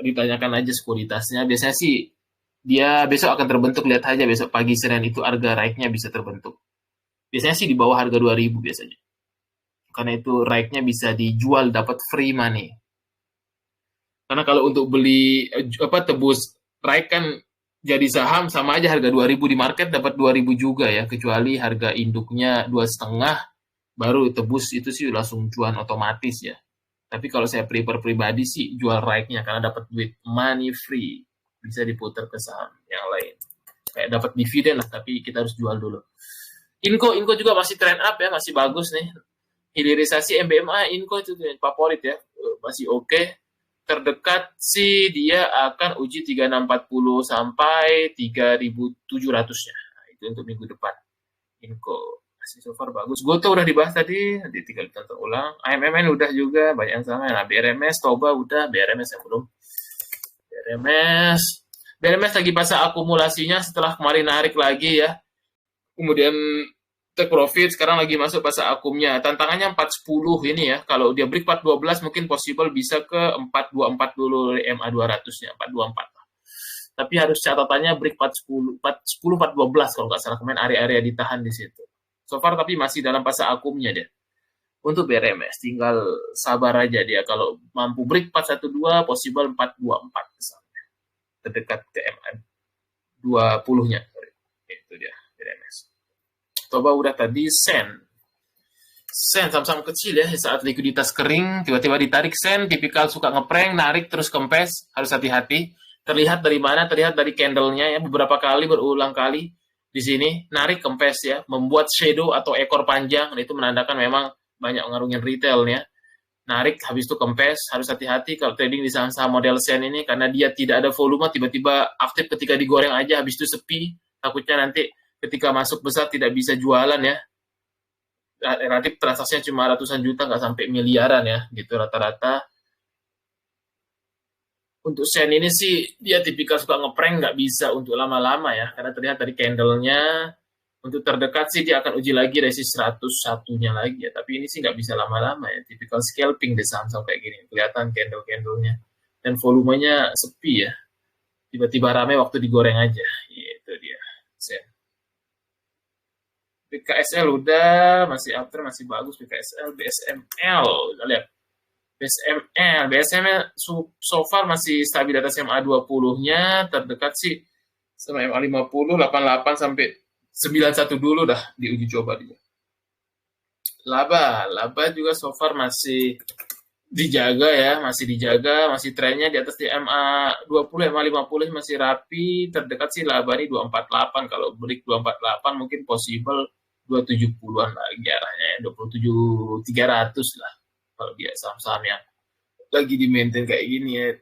ditanyakan aja sekuritasnya. Biasanya sih dia besok akan terbentuk. Lihat aja besok pagi Senin itu harga raiknya bisa terbentuk. Biasanya sih di bawah harga 2000 biasanya. Karena itu raiknya bisa dijual dapat free money. Karena kalau untuk beli tebus raik kan jadi saham sama aja harga 2000 di market dapat 2000 juga ya, kecuali harga induknya 2,5 baru tebus itu sih langsung cuan otomatis ya. Tapi kalau saya prefer pribadi sih jual raiknya karena dapat duit money free, bisa diputar ke saham yang lain. Kayak dapat dividen lah, tapi kita harus jual dulu. Inco juga masih trend up ya, masih bagus nih. Hilirisasi MBMA Inco itu favorit ya, masih oke. Terdekat sih dia akan uji 3640 sampai 3700-nya. Nah, itu untuk minggu depan. Inco masih so far bagus. Goto udah dibahas tadi, nanti tinggal ditonton ulang. AMMN udah juga, banyak yang sama. Nah, BRMS, Toba udah, BRMS yang belum. BRMS lagi masa akumulasinya setelah kemarin narik lagi ya. Kemudian take profit, sekarang lagi masuk fase akumnya. Tantangannya 410 ini ya. Kalau dia break 412 mungkin possible bisa ke 424 dulu MA200-nya, 424. Tapi harus catatannya break 410, 412 kalau nggak salah, kemarin area-area ditahan di situ. So far tapi masih dalam fase akumnya dia. Untuk BRMS tinggal sabar aja dia, kalau mampu break 412 possible 424 misalnya. Terdekat ke MA20-nya. Itu dia BRMS. Coba udah tadi Sen sama-sama kecil ya, saat likuiditas kering tiba-tiba ditarik Sen, tipikal suka ngeprank, narik terus kempes, harus hati-hati. Terlihat dari mana? Terlihat dari candle-nya ya, beberapa kali berulang kali di sini narik kempes ya, membuat shadow atau ekor panjang. Itu menandakan memang banyak ngarungin retailnya. Narik habis itu kempes, harus hati-hati kalau trading di saham-saham model Sen ini karena dia tidak ada volume, tiba-tiba aktif ketika digoreng aja habis itu sepi, takutnya nanti ketika masuk besar tidak bisa jualan ya. Relatif transaksinya cuma ratusan juta, nggak sampai miliaran ya, gitu rata-rata. Untuk Sen ini sih, dia tipikal suka ngeprank, nggak bisa untuk lama-lama ya, karena terlihat dari candle-nya, untuk terdekat sih dia akan uji lagi resist 101-nya lagi ya, tapi ini sih nggak bisa lama-lama ya, tipikal scalping di saham-saham kayak gini, kelihatan candle-candle-nya, dan volumenya sepi ya, tiba-tiba rame waktu digoreng aja, itu dia, Sen. BKSL udah, masih after, masih bagus BKSL, BSML, kita lihat. BSML so far masih stabil di atas MA20-nya, terdekat sih sama MA50, 88 sampai 91 dulu dah diuji coba dia. Laba juga so far masih dijaga ya, masih trennya di atas di MA20, MA50 masih rapi, terdekat sih laba nih 248, kalau break 248 mungkin possible 270-an lagi arahnya ya, 27.300 lah kalau dia saham-saham yang lagi di maintain kayak gini ya,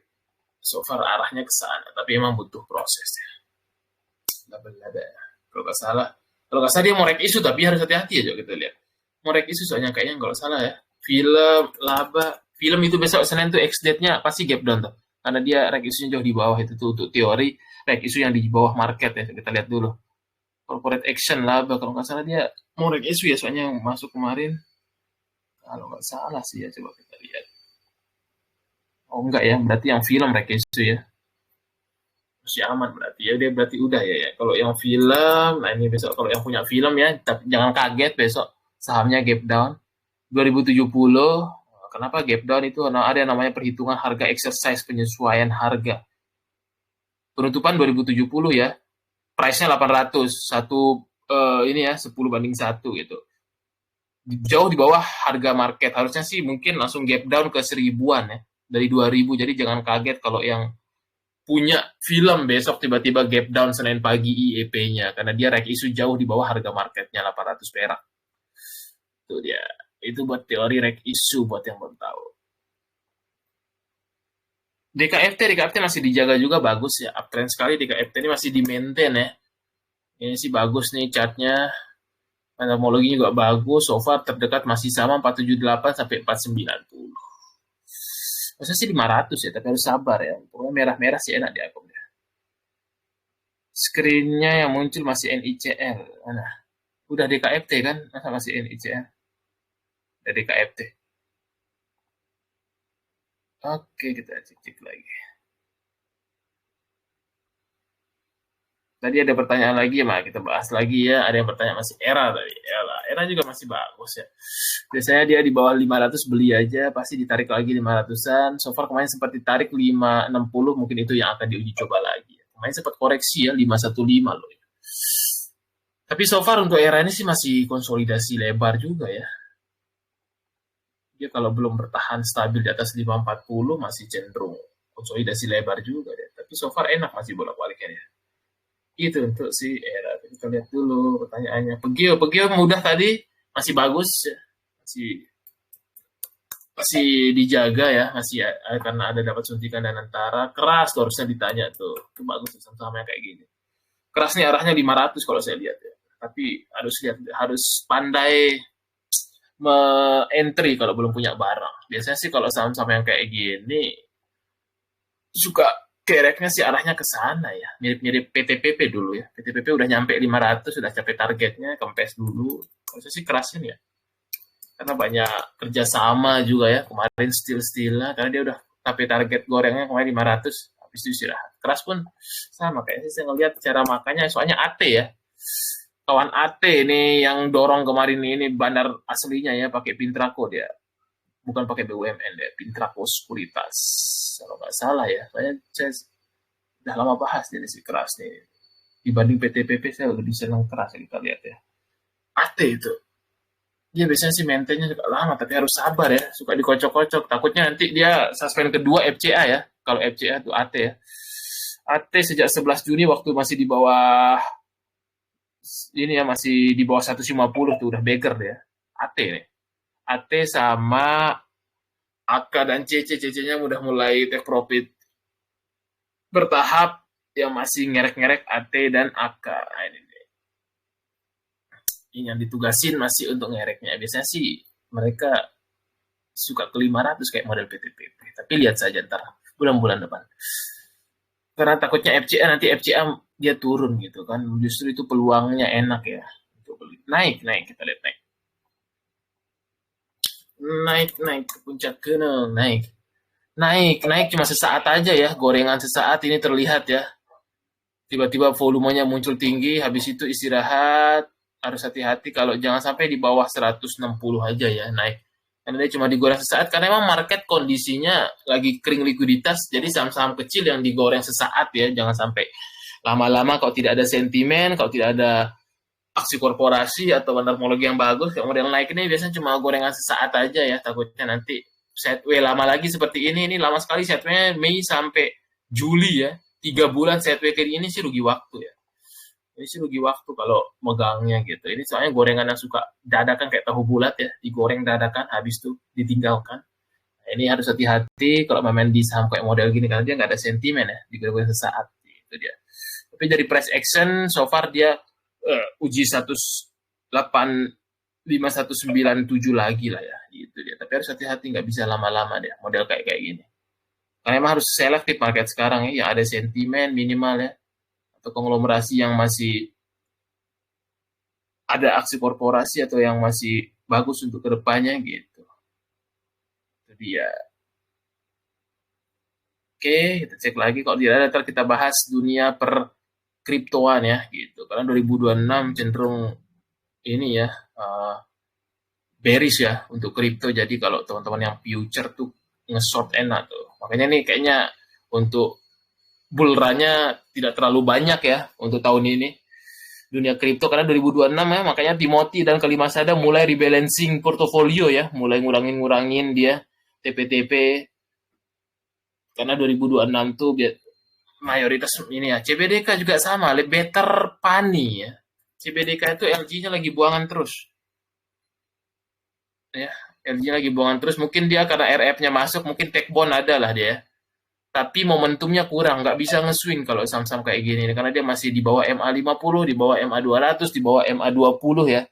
so far arahnya ke sana, tapi emang butuh proses ya. Laba kalau nggak salah dia mau rek isu, tapi harus hati-hati aja kita lihat. Mau rek isu soalnya kayaknya kalau salah ya. Film itu besok Senin tuh ex-date-nya pasti gap down tuh. Karena dia rek isunya jauh di bawah itu tuh untuk teori rek isu yang di bawah market ya. Kita lihat dulu. Corporate action laba kalau nggak salah dia mau rek isu ya, soalnya yang masuk kemarin. Kalau nggak salah sih ya, coba kita lihat. Oh enggak ya, berarti yang film rek isu ya. Masih aman berarti ya, dia berarti udah ya. Kalau yang film, nah ini besok kalau yang punya film ya, tapi jangan kaget besok sahamnya gap down 2070. Kenapa gap down itu? Karena ada yang namanya perhitungan harga exercise, penyesuaian harga. Penutupan 2070 ya, price-nya 800, ini ya 10 banding 1 gitu. Jauh di bawah harga market. Harusnya sih mungkin langsung gap down ke 1000-an ya, dari 2000. Jadi jangan kaget kalau yang punya film besok tiba-tiba gap down Senin pagi IEP-nya karena dia rek isu jauh di bawah harga marketnya 800 perak. Itu dia. Itu buat teori rek isu buat yang belum tahu. DKFT masih dijaga juga bagus ya, uptrend sekali. DKFT ini masih di maintain ya. Ini sih bagus nih chartnya. Anamologi juga bagus. So far terdekat masih sama 478 sampai 490. Maksudnya sih 500 ya, tapi harus sabar ya. Pokoknya merah-merah sih enak di akun. Screen-nya yang muncul masih NICL. Nah, udah DKFT kan? Masa masih NICL? Udah DKFT. Oke, kita cek-cek lagi. Tadi ada pertanyaan lagi ya, kita bahas lagi ya. Ada yang bertanya masih era tadi. Era juga masih bagus ya. Biasanya dia di bawah 500 beli aja, pasti ditarik lagi 500-an. So far kemarin sempat ditarik 560, mungkin itu yang akan diuji coba lagi. Kemarin sempat koreksi ya, 515 loh. Tapi so far untuk era ini sih masih konsolidasi lebar juga ya. Dia kalau belum bertahan stabil di atas 540 masih cenderung konsolidasi lebar juga deh. Tapi so far enak masih bolak-baliknya ya. Itu untuk si era. Kita lihat dulu pertanyaannya. Pegio mudah tadi masih bagus ya. Masih dijaga ya, masih ya, karena ada dapat suntikan dan antara. Keras tuh harusnya ditanya tuh. Itu bagus sama kayak gini. Keras nih arahnya 500 kalau saya lihat ya. Tapi harus pandai entry kalau belum punya barang. Biasanya sih kalau saham-saham yang kayak gini suka kereknya sih arahnya ke sana ya. Mirip-mirip PTPP dulu ya. PTPP udah nyampe 500, sudah capai targetnya, kempes dulu. Kalau saya sih kerasin ya. Karena banyak kerjasama juga ya. Kemarin still-still karena dia udah capai target gorengnya kemarin 500. Habis itu istirahat. Keras pun sama kayaknya saya ngelihat cara makannya, soalnya AT ya. Kawan AT ini yang dorong kemarin ini bandar aslinya ya, pakai Pintraco dia. Bukan pakai BUMN deh, Pintraco Sekuritas. Kalau nggak salah ya. Saya udah lama bahas ini si keras nih. Dibanding PTPP saya lebih senang keras ya, kita lihat ya. AT itu. Dia biasanya sih maintainnya juga lama, tapi harus sabar ya. Suka dikocok-kocok. Takutnya nanti dia suspend kedua FCA ya. Kalau FCA itu AT ya. AT sejak 11 Juni waktu masih di bawah ini ya, masih di bawah 150 tuh udah beggar deh ya. AT nih. AT sama AK dan CC-nya udah mulai take profit bertahap, yang masih ngerek-ngerek AT dan AK. Nah, ini yang ditugasin masih untuk ngereknya. Biasanya sih mereka suka ke 500 kayak model PTPP. Tapi lihat saja ntar bulan-bulan depan. Karena takutnya FCA nanti FCA dia turun gitu kan. Justru itu peluangnya enak ya untuk beli. Naik kita lihat naik ke puncak gunung, naik cuma sesaat aja ya, gorengan sesaat ini terlihat ya. Tiba-tiba volumenya muncul tinggi, habis itu istirahat. Harus hati-hati kalau jangan sampai di bawah 160 aja ya naik. Karena dia cuma digoreng sesaat, karena memang market kondisinya lagi kering likuiditas, jadi saham-saham kecil yang digoreng sesaat ya, jangan sampai lama-lama kalau tidak ada sentimen, kalau tidak ada aksi korporasi atau anamologi yang bagus, kayak model naik ini biasanya cuma gorengan sesaat aja ya, takutnya nanti setway lama lagi seperti ini lama sekali setway Mei sampai Juli ya, 3 bulan setway kayak ini sih rugi waktu ya. Ini sih rugi waktu kalau megangnya gitu. Ini soalnya gorengan yang suka dadakan kayak tahu bulat ya, digoreng dadakan, habis itu ditinggalkan. Nah, ini harus hati-hati kalau main di saham kayak model gini, karena dia nggak ada sentimen ya, digoreng sesaat. Itu dia. Tapi dari price action, so far dia uji 185,197 lagi lah ya. Gitu dia. Tapi harus hati-hati, nggak bisa lama-lama deh model kayak gini. Karena emang harus selektif market sekarang ya, yang ada sentimen minimal ya. Atau konglomerasi yang masih ada aksi korporasi atau yang masih bagus untuk kedepannya gitu. Jadi ya, oke, kita cek lagi kalau tidak ada, ntar kita bahas dunia per kriptoan ya gitu. Karena 2026 cenderung ini ya bearish ya untuk kripto. Jadi kalau teman-teman yang future tuh nge-short enak tuh. Makanya nih kayaknya untuk bull run-nya tidak terlalu banyak ya untuk tahun ini dunia kripto, karena 2026 ya, makanya Timothy dan Kelima Sada mulai rebalancing portofolio ya, mulai ngurangin dia TP-TP, karena 2026 tuh mayoritas ini ya. CBDK juga sama, better Pani ya. CBDK itu LG-nya lagi buangan terus ya, LG lagi buangan terus, mungkin dia karena RF-nya masuk, mungkin take bond ada lah dia. tapi momentumnya kurang, nggak bisa nge-swing kalau saham-saham kayak gini, karena dia masih di bawah MA50, di bawah MA200, di bawah MA20 ya.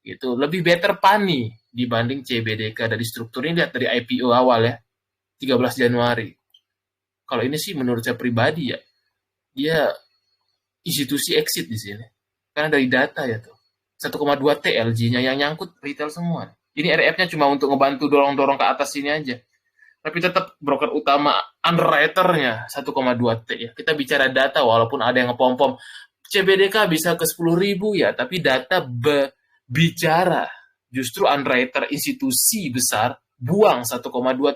Itu lebih better PANI dibanding CBDK. Dari strukturnya lihat dari IPO awal ya, 13 Januari. Kalau ini sih menurut saya pribadi ya, dia institusi exit di sini. Karena dari data ya tuh, 1,2 T LG-nya yang nyangkut retail semua. Ini RF-nya cuma untuk ngebantu dorong-dorong ke atas sini aja. Tapi tetap broker utama underwriter-nya 1,2 T ya. Kita bicara data walaupun ada yang ngepom-pom. CBDK bisa ke 10.000 ya, tapi data bicara. Justru underwriter institusi besar buang 1,2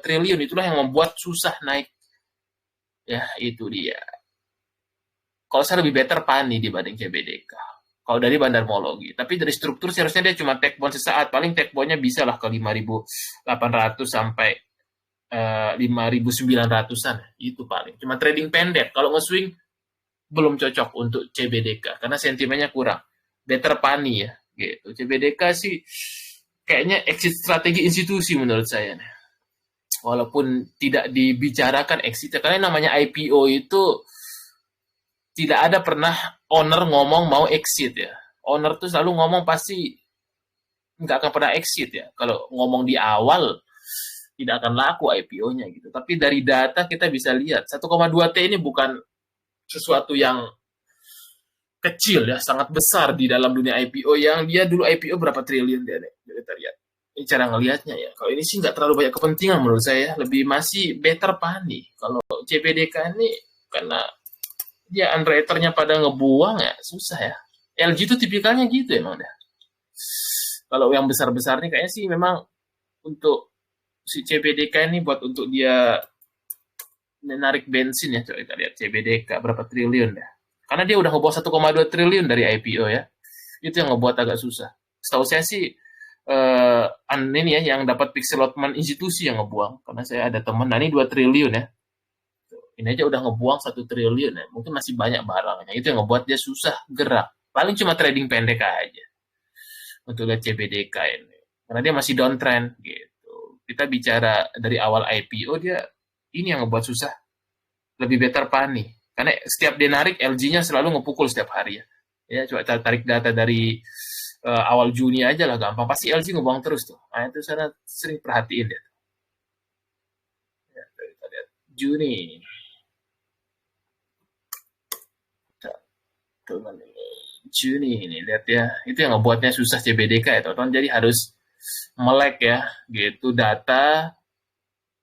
triliun, itulah yang membuat susah naik. Ya, itu dia. Kalau saya lebih better PANI dibanding CBDK. Kalau dari bandarmologi. Tapi dari struktur seharusnya dia cuma take bond sesaat. Paling take bondnya bisa lah ke 5.800 sampai 5.900-an. Itu paling. Cuma trading pendek. Kalau nge-swing belum cocok untuk CBDK. Karena sentimennya kurang. Better PANI ya. Gitu. CBDK sih kayaknya exit strategi institusi menurut saya. Walaupun tidak dibicarakan exit. Karena namanya IPO itu tidak ada pernah owner ngomong mau exit ya. Owner tuh selalu ngomong pasti nggak akan pernah exit ya. Kalau ngomong di awal tidak akan laku IPO-nya gitu. Tapi dari data kita bisa lihat 1,2 T ini bukan sesuatu yang kecil ya, sangat besar di dalam dunia IPO. Yang dia dulu IPO berapa triliun dia nih, kita lihat. Ini cara ngelihatnya ya. Kalau ini sih nggak terlalu banyak kepentingan menurut saya, lebih masih better PANI. Kalau CBDK ini karena dia underwriter-nya pada ngebuang ya susah ya. LG itu tipikalnya gitu emang dah. Kalau yang besar-besar nih kayaknya sih memang untuk si CBDK ini buat untuk dia menarik bensin ya. Coba kita lihat CBDK berapa triliun dah. Karena dia udah ngebawa 1,2 triliun dari IPO ya. Itu yang ngebuat agak susah. Setahu saya sih ini ya yang dapat pixel lotman institusi yang ngebuang. Karena saya ada teman, nah ini 2 triliun ya. Ini aja udah ngebuang 1 triliun ya. Mungkin masih banyak barangnya. Itu yang ngebuat dia susah gerak. Paling cuma trading pendek aja. Untuk lihat CBDK ini. Karena dia masih downtrend gitu. Kita bicara dari awal IPO dia ini yang ngebuat susah. Lebih better PANI. Karena setiap dia narik LG-nya selalu ngepukul setiap hari ya. Ya coba tarik data dari awal Juni aja lah gampang. Pasti LG ngebuang terus tuh. Nah itu saya sering perhatiin ya. Kita lihat Juni. Teman ini Juni ini lihat ya, itu yang ngebuatnya susah CBDK ya teman-teman. Jadi harus melek ya gitu data.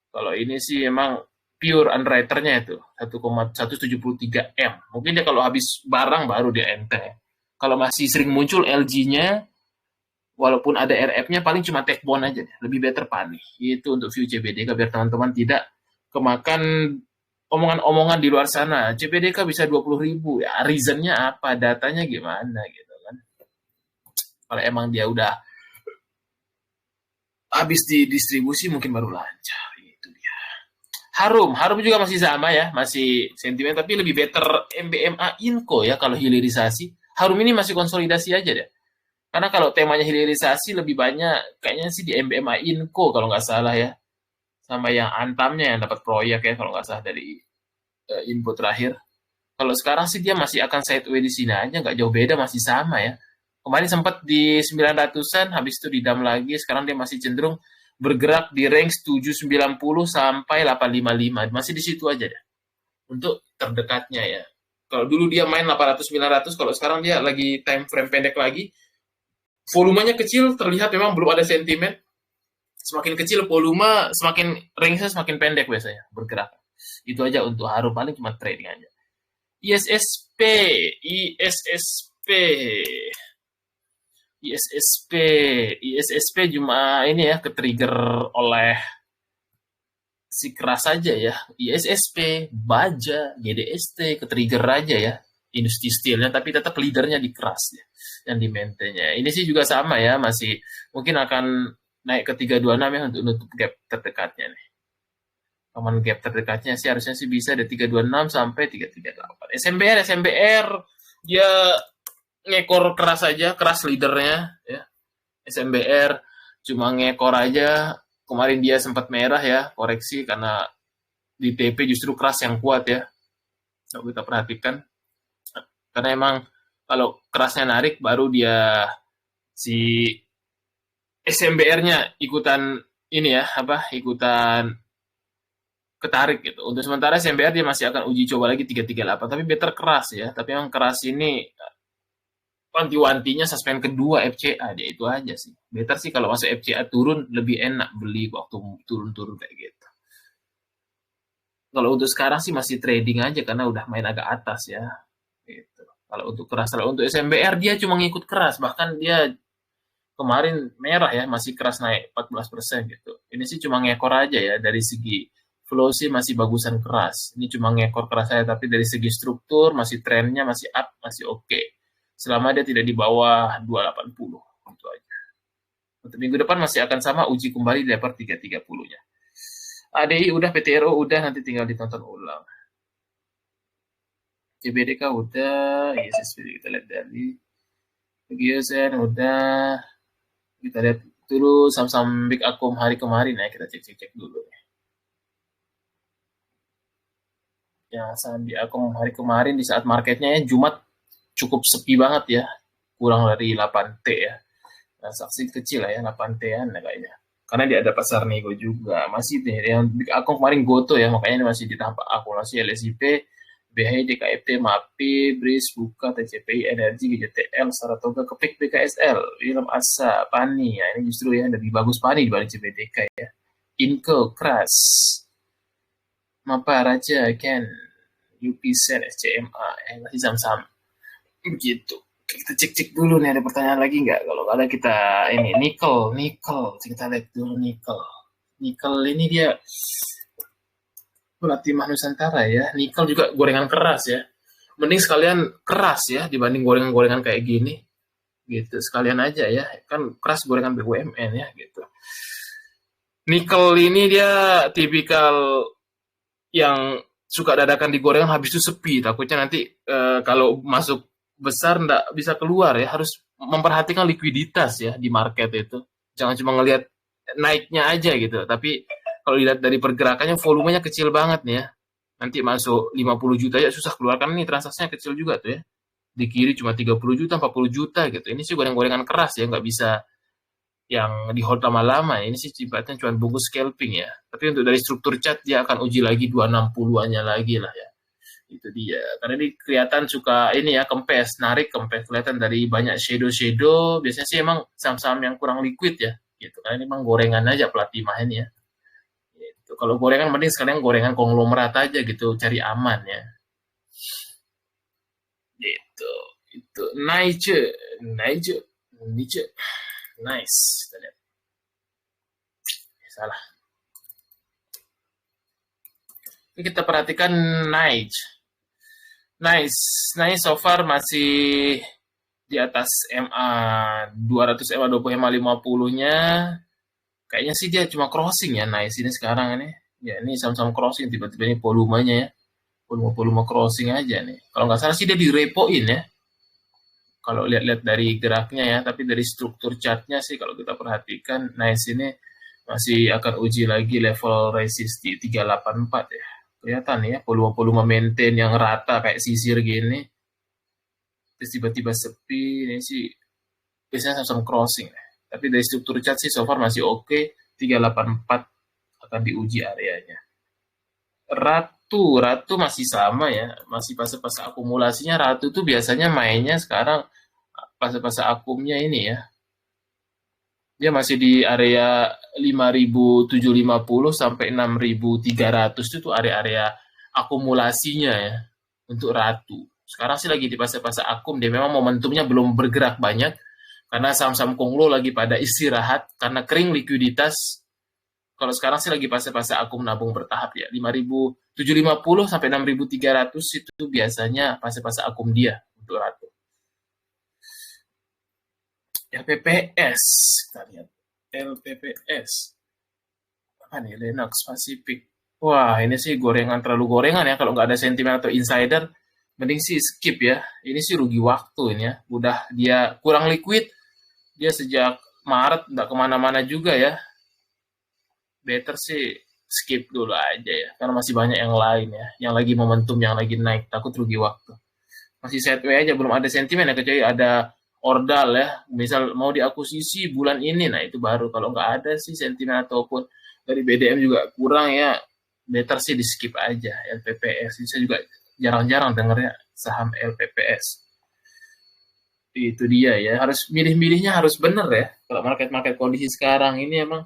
Kalau ini sih emang pure underwriter-nya itu 1,173 M. Mungkin dia kalau habis barang baru dia enteng. Kalau masih sering muncul LG-nya, walaupun ada RF-nya paling cuma take bond aja. Lebih better PANI. Itu untuk view CBDK biar teman-teman tidak kemakan omongan-omongan di luar sana. CBDK bisa 20.000 ya. Reasonnya apa? Datanya gimana gitu kan? Kalau emang dia udah habis di distribusi mungkin baru lancar. Itu dia. Harum juga masih sama ya, masih sentimen tapi lebih better MBMA Inco ya kalau hilirisasi. Harum ini masih konsolidasi aja deh. Karena kalau temanya hilirisasi lebih banyak kayaknya sih di MBMA Inco kalau nggak salah ya. Sama yang Antamnya yang dapat proyek ya kalau nggak salah dari info terakhir. Kalau sekarang sih dia masih akan sideways di sini aja, nggak jauh beda, masih sama ya. Kemarin sempat di 900-an, habis itu didam lagi, sekarang dia masih cenderung bergerak di range 790 sampai 855, masih di situ aja deh. Untuk terdekatnya ya. Kalau dulu dia main 800-900, kalau sekarang dia lagi time frame pendek lagi. Volumenya kecil, terlihat memang belum ada sentimen. Semakin kecil volume, semakin range-nya semakin pendek biasanya bergerak. Itu aja untuk Harum, paling cuma trading aja. ISSP, ISSP cuma ini ya ke-trigger oleh si keras aja ya. ISSP, Baja, GDST ke-trigger aja ya. Industri steelnya, tapi tetap leadernya di keras ya. Yang di maintain-nya. Ini sih juga sama ya, masih mungkin akan naik ke 326 ya untuk nutup gap terdekatnya nih. Common gap terdekatnya sih harusnya sih bisa dari 326 sampai 338. SMBR dia ngekor keras aja, keras leadernya ya. SMBR cuma ngekor aja. Kemarin dia sempat merah ya, koreksi karena di TP justru keras yang kuat ya, kalau kita perhatikan. Karena emang kalau kerasnya narik baru dia si SMBR-nya ikutan ini ya, apa, ikutan ketarik gitu. Untuk sementara SMBR dia masih akan uji coba lagi 338, tapi better keras ya. Tapi yang keras ini wanti-wantinya suspend kedua FCA, dia itu aja sih. Better sih kalau masuk FCA turun lebih enak beli waktu turun-turun kayak gitu. Kalau untuk sekarang sih masih trading aja karena udah main agak atas ya. Gitu. Kalau untuk keras, kalau untuk SMBR dia cuma ngikut keras, bahkan dia kemarin merah ya, masih keras naik 14% gitu. Ini sih cuma ngekor aja ya, dari segi flow sih masih bagusan keras. Ini cuma ngekor keras saya, tapi dari segi struktur masih trennya masih up, masih oke. Selama dia tidak di bawah 280, itu aja. Untuk minggu depan masih akan sama, uji kembali di level 330-nya. ADI udah, PTRO udah, nanti tinggal ditonton ulang. CBDK udah, ISSB kita lihat dari GSN udah. Kita lihat dulu saham-saham Big Akum hari kemarin ya, kita cek-cek dulu. Yang saham Big Akum hari kemarin di saat marketnya ya, Jumat cukup sepi banget ya, kurang dari 8T ya. Transaksi kecil lah ya, 8T-an lah kayaknya. Karena dia ada pasar nego juga. Masih deh, yang Big Akum kemarin goto ya, makanya ini masih di tahap akumulasi LSIP, BHI, DKFT, MAPI, BRIS, Buka, TCPI, Energi, GJTL, Saratoga, Kepik, BKSL, Wilm Asa, Pani. Ya, ini justru ya lebih bagus Pani dibanding CBDK ya. Inco, Kras, Mapa, Raja, Ken, UPSEN, SCMA, masih saham-saham. Begitu. Kita cek-cek dulu nih, ada pertanyaan lagi nggak? Kalau ada kita ini, nikel. Kita lihat dulu nikel. Nikel ini dia Timah Nusantara ya, nikel juga gorengan keras ya. Mending sekalian keras ya dibanding gorengan-gorengan kayak gini. Gitu, sekalian aja ya. Kan keras gorengan BUMN ya gitu. Nikel ini dia tipikal yang suka dadakan digoreng habis itu sepi. Takutnya nanti kalau masuk besar nggak bisa keluar ya. Harus memperhatikan likuiditas ya di market itu. Jangan cuma ngelihat naiknya aja gitu. Tapi kalau dilihat dari pergerakannya, volumenya kecil banget nih ya. Nanti masuk 50 juta ya susah keluarkan nih, transaksinya kecil juga tuh ya. Di kiri cuma 30 juta, 40 juta gitu. Ini sih goreng-gorengan keras ya, nggak bisa yang di hold lama-lama. Ini sih sifatnya cuma bungkus scalping ya. Tapi untuk dari struktur chart dia akan uji lagi 260-annya lagi lah ya. Itu dia. Karena ini kelihatan suka ini ya, kempes, narik kempes. Kelihatan dari banyak shadow-shadow. Biasanya sih emang saham-saham yang kurang liquid ya. Gitu. Karena ini emang gorengan aja plat timah ini ya. Kalau gorengan mending sekalian gorengan konglomerat aja gitu, cari aman ya. Gitu. Itu nice. Kita lihat. Salah. Ini kita perhatikan nice so far masih di atas MA 200, MA 20, MA 50-nya. Kayaknya sih dia cuma crossing ya, nice ini sekarang ini. Ya ini sama-sama crossing, tiba-tiba ini volumenya ya. Volume crossing aja nih. Kalau nggak salah sih dia direpoin ya. Kalau lihat-lihat dari geraknya ya, tapi dari struktur chartnya sih kalau kita perhatikan, nice ini masih akan uji lagi level resist di 384 ya. Kelihatan ya, volume maintain yang rata kayak sisir gini. Terus tiba-tiba sepi, ini sih biasanya sama-sama crossing ya. Tapi dari struktur chart sih so far masih oke. 384 akan diuji areanya. Ratu masih sama ya, masih fase-fase akumulasinya. Ratu tuh biasanya mainnya sekarang fase-fase akumnya ini ya. Dia masih di area 5.750 sampai 6.300 itu area-area akumulasinya ya untuk Ratu. Sekarang sih lagi di fase-fase akum, dia memang momentumnya belum bergerak banyak karena saham-saham konglo lagi pada istirahat karena kering likuiditas. Kalau sekarang sih lagi fase-fase akum nabung bertahap ya. 5.750 sampai 6.300 itu biasanya fase-fase akum dia untuk Ratu. LPPS, kita lihat. LPPS. Apa nih? Lennox Pacific. Wah, ini sih gorengan, terlalu gorengan ya. Kalau nggak ada sentimen atau insider, mending sih skip ya. Ini sih rugi waktu ini ya. Udah dia kurang liquid. Dia sejak Maret nggak kemana-mana juga ya. Better sih skip dulu aja ya, karena masih banyak yang lain ya, yang lagi momentum, yang lagi naik, takut rugi waktu. Masih sideways aja, belum ada sentimen ya, kecuali ada ordal ya, misal mau diakuisisi bulan ini, nah itu baru. Kalau nggak ada sih sentimen ataupun dari BDM juga kurang ya, better sih di skip aja LPPS. Saya juga jarang-jarang dengarnya saham LPPS. Itu dia ya, harus milih-milihnya harus bener ya. Kalau market-market kondisi sekarang ini emang,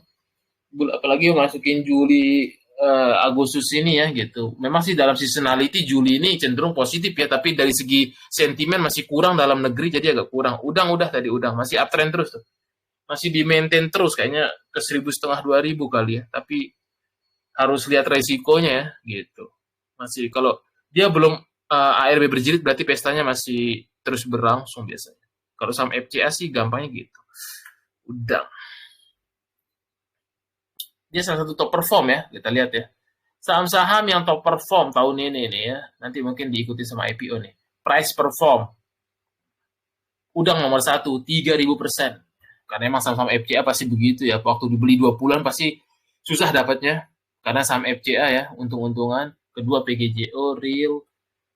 apalagi masukin Juli Agustus ini ya gitu. Memang sih dalam seasonality Juli ini cenderung positif ya, tapi dari segi sentimen masih kurang dalam negeri, jadi agak kurang. Udah tadi masih uptrend terus tuh. Masih di maintain terus kayaknya ke 1.500 2.000 kali ya. Tapi harus lihat resikonya ya gitu. Masih kalau dia belum ARB berjilid berarti pestanya masih terus berlangsung biasanya. Kalau saham FCA sih gampangnya gitu. Udah. Dia salah satu top perform ya, kita lihat ya. Saham-saham yang top perform tahun ini nih ya, nanti mungkin diikuti sama IPO nih. Price perform. Udang nomor 1, 3.000%. Karena emang saham-saham FCA pasti begitu ya, waktu dibeli 2 bulan pasti susah dapatnya. Karena saham FCA ya, untung-untungan. Kedua PGJO, Real,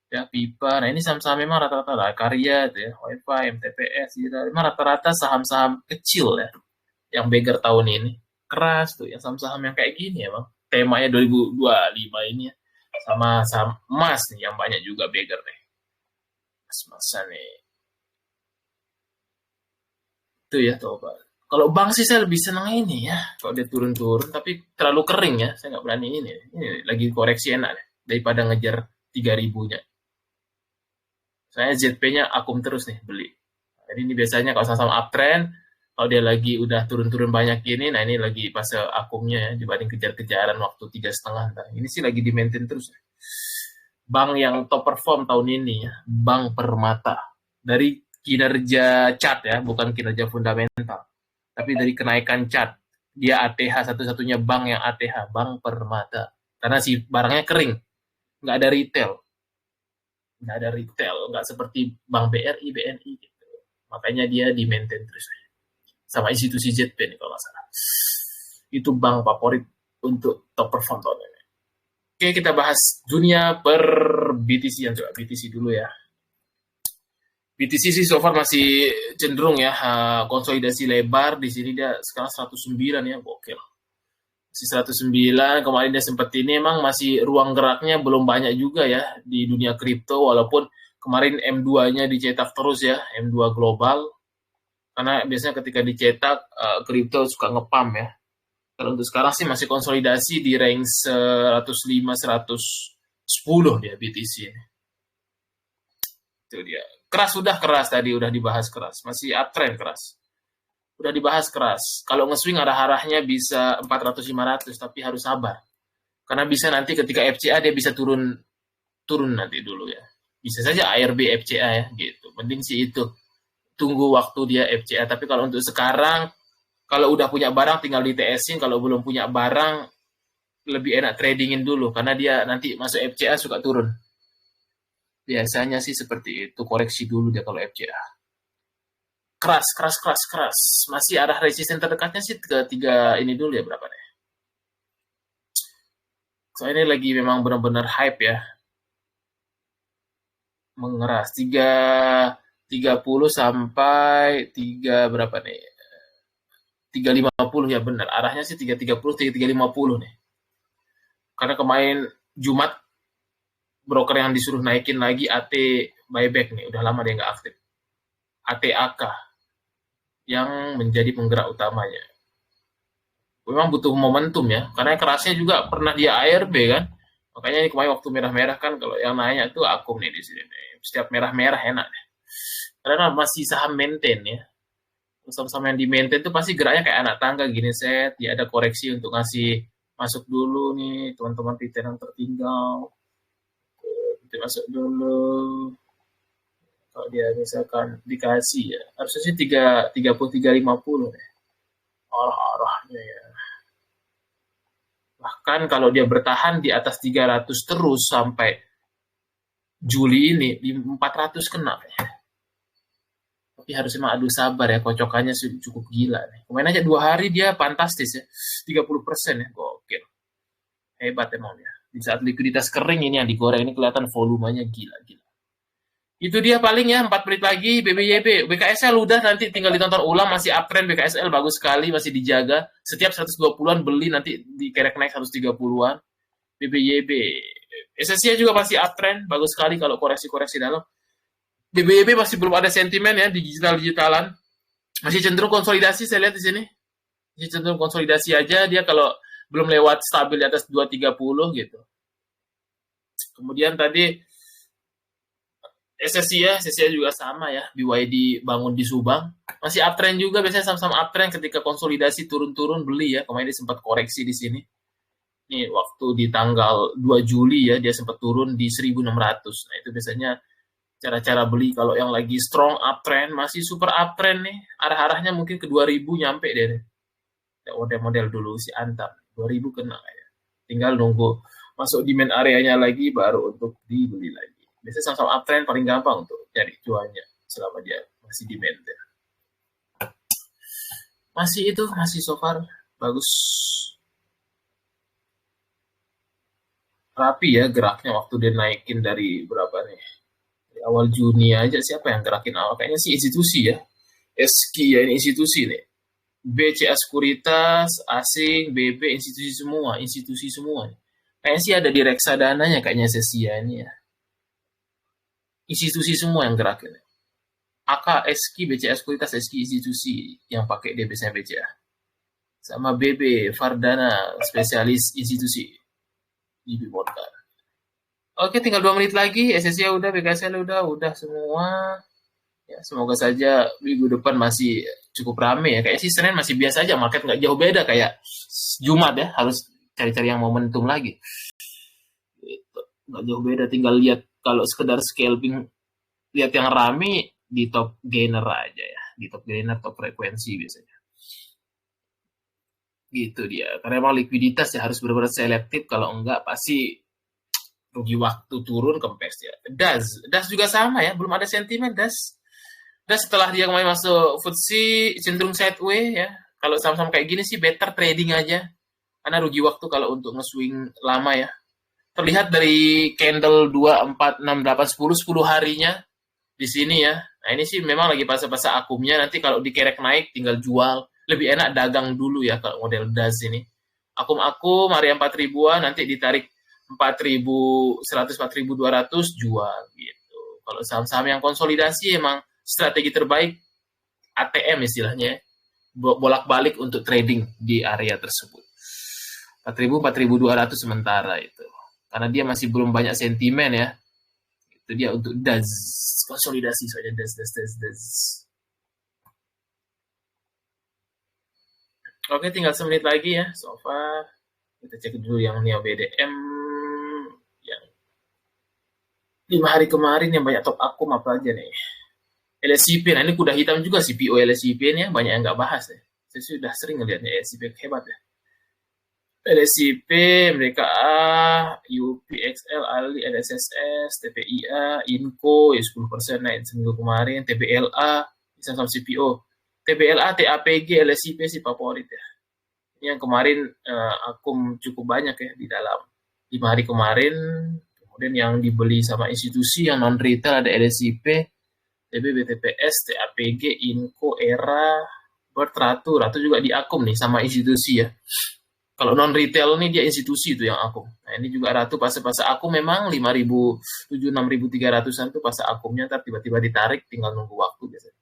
ya Pipa. Nah ini saham-saham memang rata-rata lah, Karya, ya, Wifi, MTPS, gitu. Memang rata-rata saham-saham kecil ya, yang beggar tahun ini. Keras tuh, yang saham-saham yang kayak gini ya bang. Temanya 2025 ini ya. Sama saham emas nih, yang banyak juga beggar nih. Emas-emasan nih. Itu ya, coba. Kalau bank sih saya lebih senang ini ya. Kalau dia turun-turun, tapi terlalu kering ya. Saya nggak berani ini. Ini lagi koreksi enak deh. Daripada ngejar 3.000-nya. Saya ZP-nya akum terus nih beli. Jadi ini biasanya kalau saham uptrend, kalau dia lagi udah turun-turun banyak gini, nah ini lagi fase akumnya ya, dibanding kejar-kejaran waktu 3,5. Nah, ini sih lagi di maintain terus. Bank yang top perform tahun ini ya, Bank Permata. Dari kinerja chart ya, bukan kinerja fundamental. Tapi dari kenaikan chart, dia ATH satu-satunya bank yang ATH, Bank Permata. Karena si barangnya kering, nggak ada retail. Nggak ada retail, nggak seperti Bank BRI, BNI gitu. Makanya dia di maintain terus. Sama institusi ZP nih kalau nggak salah. Itu bank favorit untuk top perform tahun ini. Oke, kita bahas dunia per BTC yang coba BTC dulu ya. BTC sih so far masih cenderung ya konsolidasi lebar. Di sini dia sekarang 109 ya, gokil. Masih 109, kemarin dia sempat ini emang masih ruang geraknya belum banyak juga ya di dunia kripto, walaupun kemarin M2-nya dicetak terus ya, M2 global. Karena biasanya ketika dicetak kripto suka ngepam ya. Kalau untuk sekarang sih masih konsolidasi di range 105 110 dia BTC ini. Itu dia. Keras tadi udah dibahas keras. Masih uptrend keras. Udah dibahas keras. Kalau nge-swing arah-arahnya bisa 400 500 tapi harus sabar. Karena bisa nanti ketika FCA dia bisa turun nanti dulu ya. Bisa saja ARB FCA ya gitu. Mending sih itu. Tunggu waktu dia FCA. Tapi kalau untuk sekarang, kalau udah punya barang tinggal di TS-in. Kalau belum punya barang, lebih enak tradingin dulu. Karena dia nanti masuk FCA suka turun. Biasanya sih seperti itu. Koreksi dulu dia kalau FCA. Keras. Masih arah resisten terdekatnya sih ke 3 ini dulu ya, berapa deh. Soalnya ini lagi memang benar-benar hype ya. Mengeras. 30 sampai 3 berapa nih? 350 ya benar. Arahnya sih 330, 350 nih. Karena kemarin Jumat broker yang disuruh naikin lagi AT buyback nih. Udah lama dia nggak aktif. ATAK yang menjadi penggerak utamanya. Memang butuh momentum ya. Karena kerasnya juga pernah dia ARB kan. Makanya ini kemarin waktu merah-merah kan, kalau yang nanya tuh akum nih di sini. Setiap merah-merah enak. Karena masih saham maintain ya. Saham-saham yang di maintain tuh pasti geraknya kayak anak tangga gini set. Dia ada koreksi untuk ngasih masuk dulu nih teman-teman retail yang tertinggal. Kita masuk dulu. Kalau dia misalkan dikasih ya, harusnya sih 3350 nih. Arah-arahnya ya. Bahkan kalau dia bertahan di atas 300 terus sampai Juli ini, di 400 kena ya. Tapi harus emang adu sabar ya, kocokannya cukup gila nih. Kemarin aja 2 hari dia fantastis ya, 30% ya, gokil. Hebat emang dia. Di saat likuiditas kering ini yang digoreng ini kelihatan volumenya gila-gila. Itu dia paling ya 4 menit lagi BBYB. BKSL udah nanti tinggal ditonton ulang, masih uptrend BKSL bagus sekali, masih dijaga. Setiap 120-an beli nanti dikerek naik 130-an. BBYB. SSI juga masih uptrend, bagus sekali kalau koreksi-koreksi dalam. BBYB masih belum ada sentimen ya digital-digitalan. Masih cenderung konsolidasi saya lihat di sini. Masih cenderung konsolidasi aja dia kalau belum lewat stabil di atas 230 gitu. Kemudian tadi SSI juga sama ya, BYD bangun di Subang. Masih uptrend juga, biasanya sama-sama uptrend ketika konsolidasi turun-turun beli ya. Kemarin dia sempat koreksi di sini. Ini waktu di tanggal 2 Juli ya, dia sempat turun di 1.600. Nah itu biasanya cara-cara beli kalau yang lagi strong uptrend, masih super uptrend nih. Arah-arahnya mungkin ke 2.000 nyampe deh. Model-model dulu si Antam. 2.000 kena ya. Tinggal nunggu masuk demand areanya lagi baru untuk dibeli lagi. Biasanya sama-sama uptrend paling gampang untuk cari cuannya selama dia masih demand. Masih so far bagus. Rapi ya geraknya waktu dia naikin dari berapa nih? Dari awal Juni aja siapa yang gerakin awal? Kayaknya sih institusi ya. SK ya ini institusi nih. BCA Sekuritas, asing, BB, institusi semua. Kayaknya sih ada di reksadananya kayaknya Sesia ini ya. Institusi semua yang gerakin. AK, SK, BCA Sekuritas, SK institusi yang pakai dia biasanya BCA. Sama BB, Fardana, spesialis institusi. DB Morgan. Oke, tinggal 2 menit lagi. SSI udah, BKSL udah semua. Ya, semoga saja minggu depan masih cukup rame ya. Kayak sih Senin masih biasa aja, market nggak jauh beda kayak Jumat ya. Harus cari-cari yang momentum lagi. Gitu. Nggak jauh beda, tinggal lihat kalau sekedar scalping, lihat yang rame di top gainer aja ya. Di top gainer, top frekuensi biasanya. Gitu dia. Karena emang likuiditas ya harus benar-benar selektif. Kalau enggak pasti rugi waktu turun kempes ya. Das juga sama ya. Belum ada sentimen Das. Dan setelah dia kemarin masuk FTSE cenderung sideways ya. Kalau sama-sama kayak gini sih better trading aja. Karena rugi waktu kalau untuk nge-swing lama ya. Terlihat dari candle 2, 4, 6, 8, 10 harinya di sini ya. Nah ini sih memang lagi fase-fase akumnya. Nanti kalau dikerek naik tinggal jual. Lebih enak dagang dulu ya kalau model DAS ini. Akum-akum area 4.000-an nanti ditarik 4.100, 4.200 jual gitu. Kalau saham-saham yang konsolidasi emang strategi terbaik ATM istilahnya, bolak-balik untuk trading di area tersebut. 4.000, 4.200 sementara itu. Karena dia masih belum banyak sentimen ya. Itu dia untuk DAS, konsolidasi saja DAS. Oke, tinggal 1 menit lagi ya. So far kita cek dulu yang Neo BDM yang 5 hari kemarin yang banyak top akum apa aja nih. LSIP, nah ini kuda hitam juga CPO LSIP nya banyak yang nggak bahas ya. Saya sudah sering ngeliatnya LSIP hebat ya. LSIP, mereka UPXL, Ali, LSSS, TPIA, Inco, ya 10% naik seminggu kemarin, TBLA, sama CPO. TBLA, TAPG, LSIP sih favorit ya. Ini yang kemarin akum cukup banyak ya di dalam 5 hari kemarin. Kemudian yang dibeli sama institusi yang non-retail ada LSIP, TB, BTPS, TAPG, Inco, ERA, Ratu juga di akum nih sama institusi ya. Kalau non-retail nih dia institusi itu yang akum. Nah ini juga Ratu fase-fase akum memang 5.007, 6.300an tuh fase akumnya, ntar tiba-tiba ditarik tinggal nunggu waktu biasanya.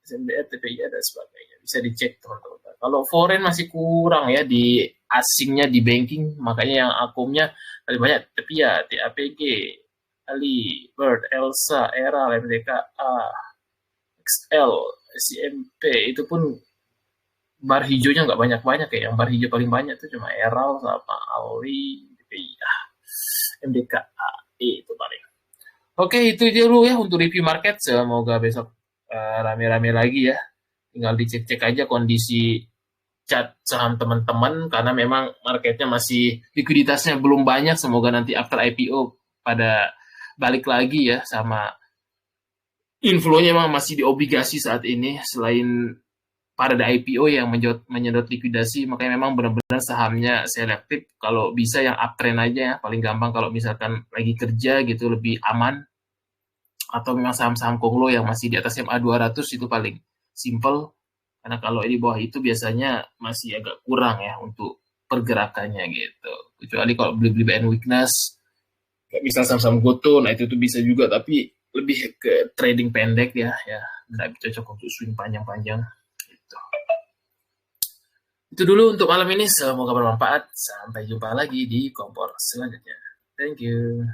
SMBR, TPI, dan sebagainya. Bisa dicek teman-teman. Kalau foreign masih kurang ya di asingnya di banking, makanya yang akumnya lebih banyak TPIA, TAPG, Ali, Bird, Elsa, Era, MDKA, XL, SMP, itu pun bar hijaunya nggak banyak-banyak ya. Yang bar hijau paling banyak tuh cuma Eral sama Ali, TPIA, MDKA, itu paling. Oke, itu dulu ya untuk review market. Semoga besok rame-rame lagi ya. Tinggal dicek-cek aja kondisi chart saham teman-teman karena memang marketnya masih likuiditasnya belum banyak. Semoga nanti after IPO pada balik lagi ya sama inflonya memang masih di obligasi saat ini. Selain pada IPO yang menyedot likuidasi, makanya memang benar-benar sahamnya selektif. Kalau bisa yang uptrend aja ya, paling gampang kalau misalkan lagi kerja gitu lebih aman. Atau memang saham-saham konglo yang masih di atas MA 200 itu paling simple. Karena kalau di bawah itu biasanya masih agak kurang ya untuk pergerakannya gitu. Kecuali kalau beli-beli BN weakness, kayak misal saham-saham Goto, nah itu tuh bisa juga, tapi lebih ke trading pendek ya, nggak cocok untuk swing panjang-panjang. Gitu. Itu dulu untuk malam ini, semoga bermanfaat. Sampai jumpa lagi di kompor selanjutnya. Thank you.